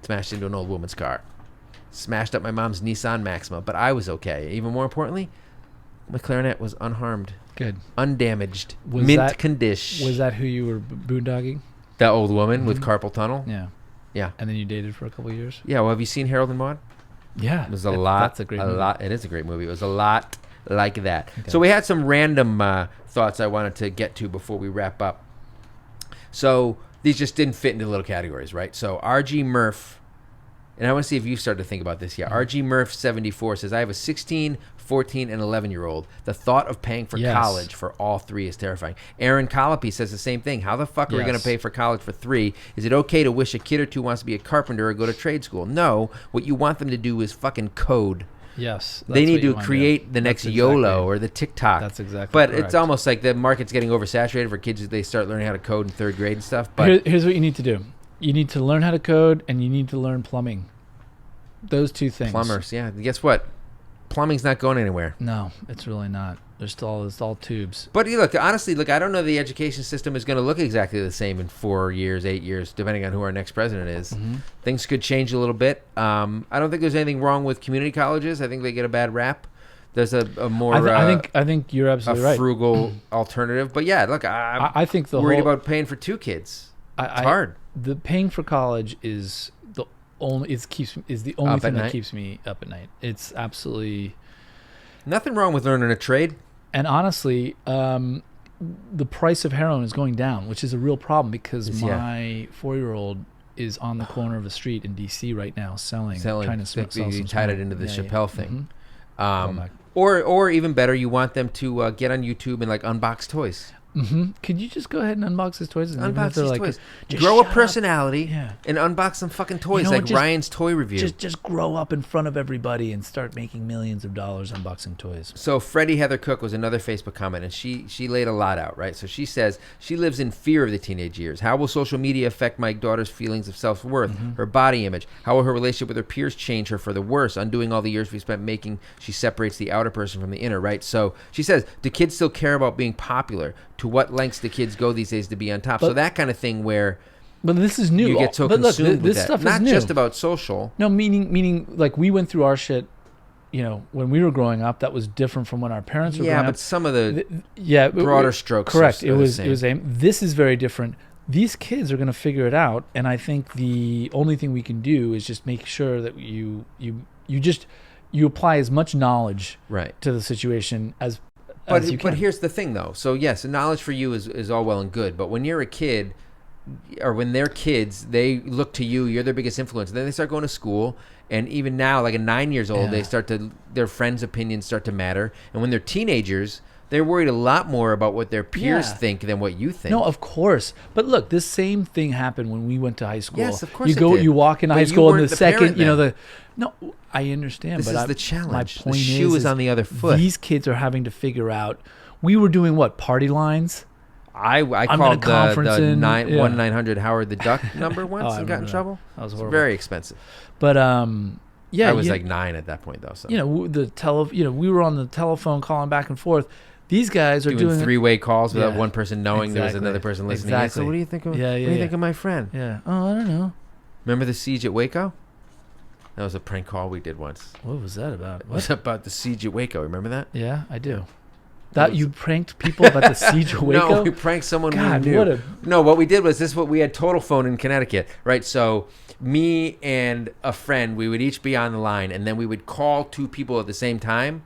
smashed into an old woman's car, smashed up my mom's Nissan Maxima, but I was okay. Even more importantly, my clarinet was unharmed. Good. Undamaged. Mint condition. Was that who you were boondogging? That old woman with carpal tunnel? Yeah. Yeah. And then you dated for a couple of years? Yeah. Well, have you seen Harold and Maude? Yeah. It was a lot. That's a great movie. It is a great movie. It was a lot like that. Okay. So we had some random thoughts I wanted to get to before we wrap up. So these just didn't fit into little categories, right? So RG Murph, and I want to see if you've started to think about this yet. RG Murph 74 says, I have a 16, 14, and 11-year-old. The thought of paying for college for all three is terrifying. Aaron Colopy says the same thing. How the fuck are we going to pay for college for three? Is it okay to wish a kid or two wants to be a carpenter or go to trade school? No. What you want them to do is fucking code. Yes. They need to create the next YOLO or the TikTok. That's exactly But correct. It's almost like the market's getting oversaturated for kids as they start learning how to code in third grade and stuff. But here's what you need to do. You need to learn how to code, and you need to learn plumbing. Those two things. Plumbers, yeah. Guess what? Plumbing's not going anywhere. No, it's really not. It's all tubes. But honestly, I don't know the education system is going to look exactly the same in 4 years, 8 years, depending on who our next president is. Things could change a little bit. I don't think there's anything wrong with community colleges. I think they get a bad rap. There's a more I think you're absolutely right. Frugal alternative. But yeah, look, I think worried about paying for 2 kids. It's hard. The paying for college is the only thing that keeps me up at night. It's absolutely nothing wrong with learning a trade. And honestly, the price of heroin is going down, which is a real problem because my 4-year-old is on the corner of a street in D.C. right now selling trying to sell some. You tied it into the Chappelle thing. Or even better, you want them to get on YouTube and unbox toys. Could you just go ahead and unbox his toys? And Unbox these like, toys. just Grow a shut up. personality Yeah. and unbox some fucking toys know like what, just- Ryan's toy review. Just grow up in front of everybody and start making millions of dollars unboxing toys. So Freddie Heather Cook was another Facebook comment, and she laid a lot out, right? So she says she lives in fear of the teenage years. How will social media affect my daughter's feelings of self-worth, her body image? How will her relationship with her peers change her for the worse, undoing all the years we spent making she separates the outer person from the inner, right? So she says, do kids still care about being popular? To what lengths do kids go these days to be on top? So that kind of thing where But this is new. you get so but look, consumed with this that. stuff Not is new. just about social. No, meaning like we went through our shit, when we were growing up. That was different from when our parents were growing Yeah, up. but some of the Yeah, broader strokes. correct. Are It was the same. this is very different. These kids are going to figure it out, and I think the only thing we can do is just make sure that you apply as much knowledge Right. to the situation as you can. But here's the thing, though. So, yes, knowledge for you is all well and good. But when you're a kid, or when they're kids, they look to you. You're their biggest influence. Then they start going to school. And even now, like at 9 years old, their friends' opinions start to matter. And when they're teenagers, they're worried a lot more about what their peers think than what you think. No, of course. But look, this same thing happened when we went to high school. Yes, of course it You did. you walk into But high you school, and weren't the the parent second, then. no, I understand. This but is I- the challenge. My The point shoe is on the other foot. These kids are having to figure out. We were doing what, party lines? I gonna called conference the in, 1-900 Howard the Duck number once I and got in remember that. trouble. That was It's horrible. very expensive. But yeah, I was like 9 at that point, though. So we were on the telephone calling back and forth. These guys are doing doing three-way calls without Yeah. one person knowing there was Exactly. another person listening. Exactly. So what do you think of? Yeah, what do yeah, you yeah. think of my friend? Yeah. Oh, I don't know. Remember the siege at Waco? That was a prank call we did once. What was that about? It was about the siege at Waco. Remember that? Yeah, I do. That you pranked people about the siege of Waco? No, we pranked someone God, we knew. what No, what we did was this: what we had total phone in Connecticut, right? So me and a friend, we would each be on the line, and then we would call 2 people at the same time,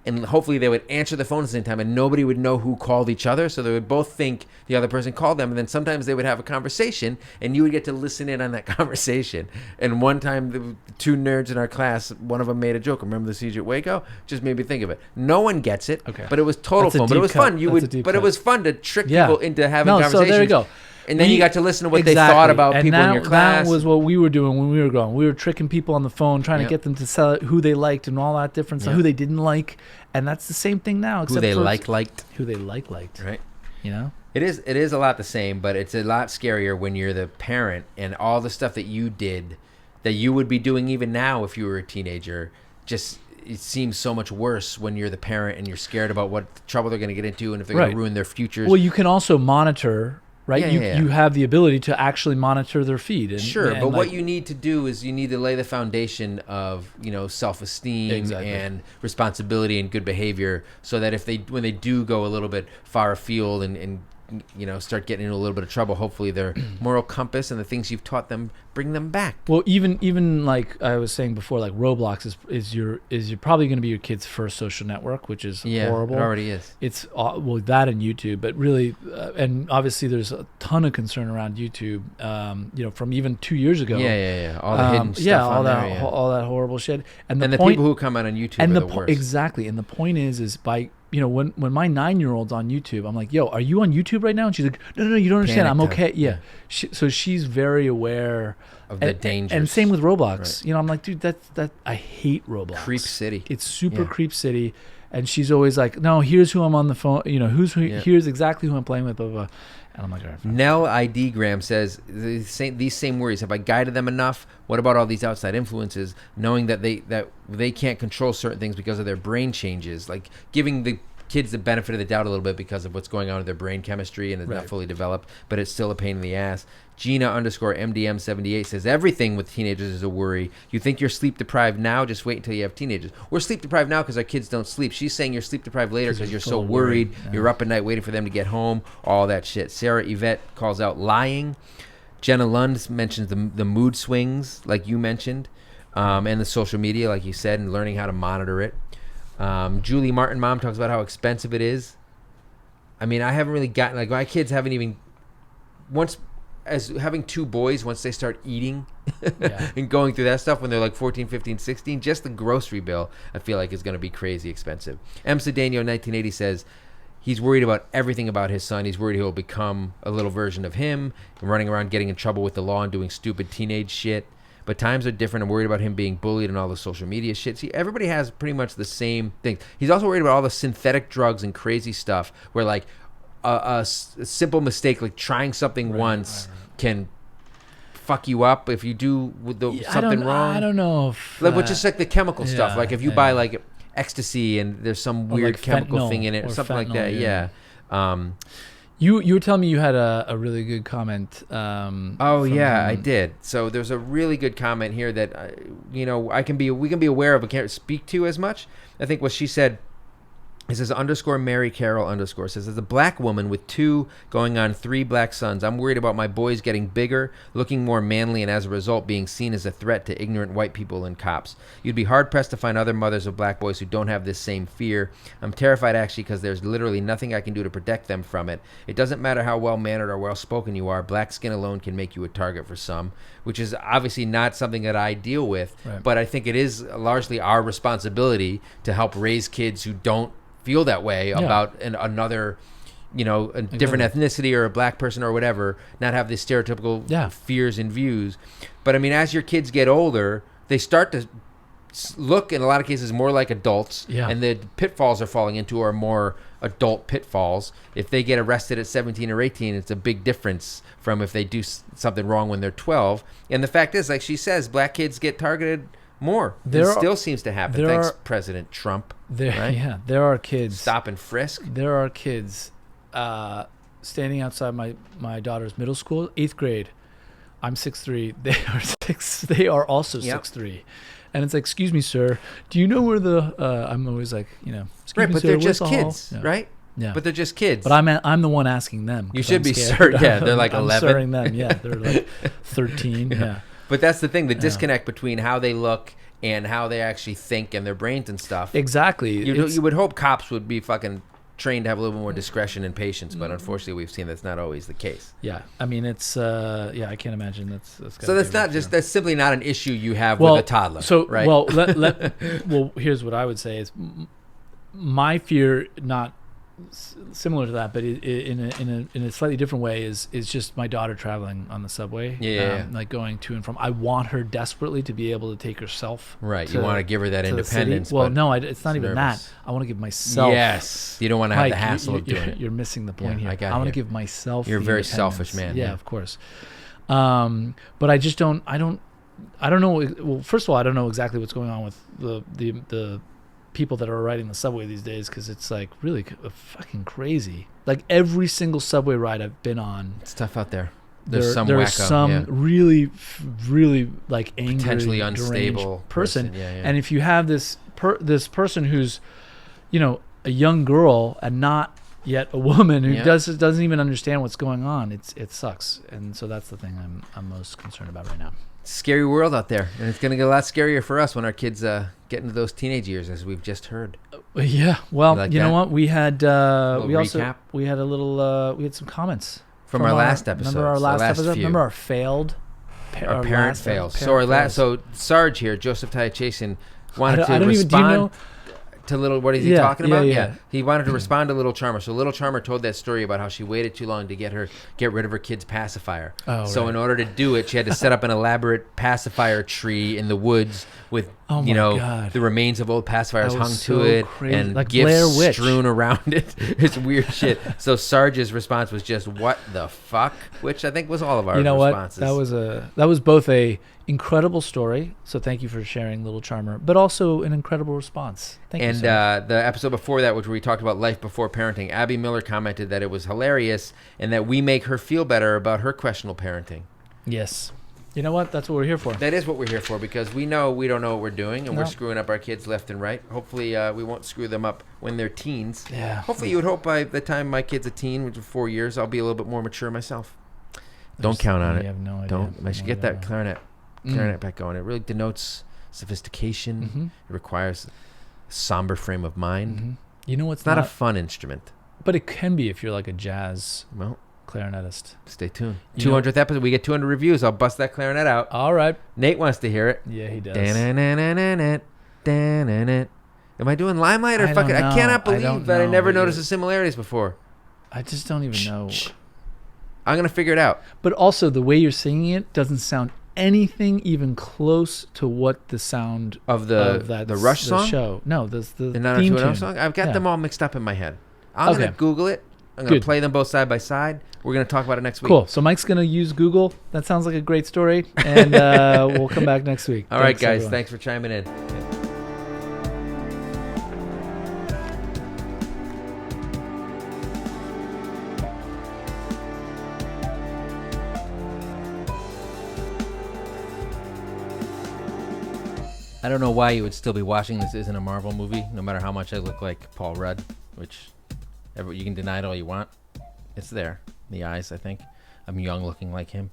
and hopefully they would answer the phone at the same time, and nobody would know who called each other, so they would both think the other person called them, and then sometimes they would have a conversation, and you would get to listen in on that conversation. And one time, the 2 nerds in our class, one of them made a joke. Remember the siege at Waco? Just made me think of it. No one gets it, Okay. but it was total That's a fun. But it deep was cut. fun. But it was fun to trick Yeah. people into having No, so conversations. there you go. And then you got to listen to what they thought about people in your class. That was what we were doing when we were growing. We were tricking people on the phone, trying Yep. to get them to sell it, who they liked and all that different stuff, Yep. who they didn't like. And that's the same thing now. Who Except they for liked. Who they liked. Right. You know? It is a lot the same, but it's a lot scarier when you're the parent and all the stuff that you did that you would be doing even now if you were a teenager. Just it seems so much worse when you're the parent and you're scared about what trouble they're going to get into and if they're going Right. to ruin their futures. Well, you can also monitor, right? Yeah, yeah. You have the ability to actually monitor their feed. And, Sure, and but like, what you need to do is you need to lay the foundation of self-esteem Exactly. and responsibility and good behavior, so that when they do go a little bit far afield and start getting into a little bit of trouble, hopefully their moral compass and the things you've taught them bring them back. Well, even like I was saying before, like Roblox is probably going to be your kid's first social network, which is horrible. It already is. It's that and YouTube, but really, and obviously there's a ton of concern around YouTube. From even 2 years ago. Yeah. All the hidden stuff all on that there, yeah. all that horrible shit. And the point, people who come out on YouTube and are the the worst. exactly. And the point is by when my 9-year-old's on YouTube, I'm like, yo, are you on YouTube right now? And she's like, no, you don't understand. I'm Panicked okay. out. Yeah. So she's very aware of the dangers. And same with Roblox. Right. I'm like, dude, that I hate Roblox. Creep City. It's super creep city. And she's always like, no, here's who I'm on the phone. Here's exactly who I'm playing with, blah, blah, blah. And I'm like, all right, fine. Nell ID Graham says these same worries. Have I guided them enough? What about all these outside influences? Knowing that they can't control certain things because of their brain changes, like giving the kids the benefit of the doubt a little bit because of what's going on with their brain chemistry and it's not fully developed, but it's still a pain in the ass. Gina_MDM78 says everything with teenagers is a worry. You think you're sleep deprived now? Just wait until you have teenagers. We're sleep deprived now because our kids don't sleep. She's saying you're sleep deprived later because you're so worried. Yeah. You're up at night waiting for them to get home. All that shit. Sarah Yvette calls out lying. Jenna Lund mentions the mood swings, like you mentioned, and the social media, like you said, and learning how to monitor it. Julie Martin mom talks about how expensive it is. I mean, I haven't really gotten, like, my kids haven't even as having 2 boys, once they start eating and going through that stuff when they're like 14, 15, 16, just the grocery bill I feel like is going to be crazy expensive. M. Cedeno 1980 says he's worried about everything about his son. He's worried he'll become a little version of him, running around getting in trouble with the law and doing stupid teenage shit. But times are different. I'm worried about him being bullied and all the social media shit. See, everybody has pretty much the same thing. He's also worried about all the synthetic drugs and crazy stuff where, like, a simple mistake, like trying something once, can fuck you up if you do something wrong. I don't know if... Like, which is like the chemical stuff. Like, if you buy, like, ecstasy and there's some weird like chemical thing in it or something like that. Yeah. You were telling me you had a really good comment. I did. So there's a really good comment here that we can be aware of but can't speak to as much. I think what she said. It says _Mary Carol _ says, as a black woman with 2 going on 3 black sons, I'm worried about my boys getting bigger, looking more manly, and as a result being seen as a threat to ignorant white people and cops. You'd be hard pressed to find other mothers of black boys who don't have this same fear. I'm terrified actually because there's literally nothing I can do to protect them from it. It doesn't matter how well mannered or well spoken you are. Black skin alone can make you a target for some, which is obviously not something that I deal with, but I think it is largely our responsibility to help raise kids who don't feel that way about another, a different ethnicity or a black person or whatever, not have these stereotypical fears and views. But I mean, as your kids get older, they start to look, in a lot of cases, more like adults, and the pitfalls they're falling into are more adult pitfalls. If they get arrested at 17 or 18, it's a big difference from if they do something wrong when they're 12. And the fact is, like she says, black kids get targeted more. It still seems to happen. Thanks, President Trump. Right? Yeah, there are kids. Stop and frisk. There are kids standing outside my daughter's middle school, 8th grade. I'm 6'3". They are also 6'3". And it's like, excuse me, sir, do you know where the... I'm always like, excuse me, but sir, they're just the kids, right? Yeah. But they're just kids. But I'm the one asking them. You should be sir. Yeah, they're like 11. I'm serving them. Yeah, they're like 13. Yeah. But that's the thing, the disconnect between how they look and how they actually think and their brains and stuff. Exactly. You would hope cops would be fucking trained to have a little bit more discretion and patience, but unfortunately we've seen that's not always the case. Yeah. I mean, it's, I can't imagine that's so that's simply not an issue you have with a toddler. So, right? Well, well, here's what I would say is my fear, not similar to that, but in a slightly different way, is just my daughter traveling on the subway. Like going to and from. I want her desperately to be able to take herself. Right. You want to give her that independence. Well, no, it's not even that. I want to give myself. Yes. You don't want to have the hassle of doing it. You're missing the point here. I want to give myself. You're a very selfish man. Yeah, of course. But I just don't. I don't know. Well, first of all, I don't know exactly what's going on with the people that are riding the subway these days, because it's like really fucking crazy. Like every single subway ride I've been on, it's tough out there. There's some really like angry, potentially unstable person. And if you have this person who's, a young girl and not yet a woman who doesn't even understand what's going on, it sucks. And so that's the thing I'm most concerned about right now. Scary world out there, and it's going to get a lot scarier for us when our kids get into those teenage years, as we've just heard. Yeah, well, you know what? We had we recap? we had a little we had some comments from our last episode. Remember our last episode? Remember our failed our parent fails. So Sarge here, Joseph Tayachason, wanted to respond to Little. What is he talking about? Yeah, he wanted to respond to Little Charmer. So Little Charmer told that story about how she waited too long to get rid of her kid's pacifier. In order to do it, she had to set up an elaborate pacifier tree in the woods with the remains of old pacifiers hung to it and like gifts strewn around it. It's weird shit. So Sarge's response was just, "What the fuck?" Which I think was all of our responses. That was both a incredible story. So thank you for sharing, Little Charmer, but also an incredible response. Thank you. And the episode before that, which we talked about life before parenting, Abby Miller commented that it was hilarious and that we make her feel better about her questionable parenting. Yes. You know what? That's what we're here for. That is what we're here for, because we know we don't know what we're doing, and we're screwing up our kids left and right. Hopefully, we won't screw them up when they're teens. Yeah. Hopefully, you would hope by the time my kid's a teen, which is 4 years, I'll be a little bit more mature myself. Don't count on it. I have no idea. Don't. I should get that clarinet back going. It really denotes sophistication. Mm-hmm. It requires a somber frame of mind. Mm-hmm. You know what's it's not a fun instrument. But it can be if you're like a jazz clarinetist. Stay tuned. 200th episode, we get 200 reviews. I'll bust that clarinet out. All right. Nate wants to hear it. Yeah, he does. Am I doing Limelight or I fucking? don't I cannot know. I believe don't that I know, never but noticed you- the similarities before. I just don't even know. I'm gonna figure it out. But also, the way you're singing it doesn't sound anything even close to what the sound Of that the Rush the song? show. No, the The theme 90210 tune. song? I've got Yeah. them all mixed up in my head. I'm Okay. gonna Google it. I'm gonna Good. play them both side by side. We're gonna talk about it next week. Cool. So Mike's gonna use Google. That sounds like a great story, and we'll come back next week. All right, Thanks, guys. everyone. Thanks for chiming in. I don't know why you would still be watching this isn't a Marvel movie, no matter how much I look like Paul Rudd, which you can deny it all you want. It's there. In the eyes, I think. I'm young looking like him.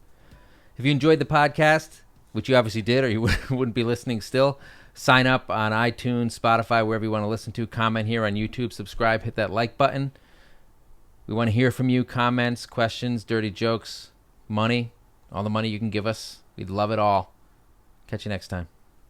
If you enjoyed the podcast, which you obviously did or you wouldn't be listening still, sign up on iTunes, Spotify, wherever you want to listen to. Comment here on YouTube. Subscribe. Hit that like button. We want to hear from you. Comments, questions, dirty jokes, money. All the money you can give us. We'd love it all. Catch you next time.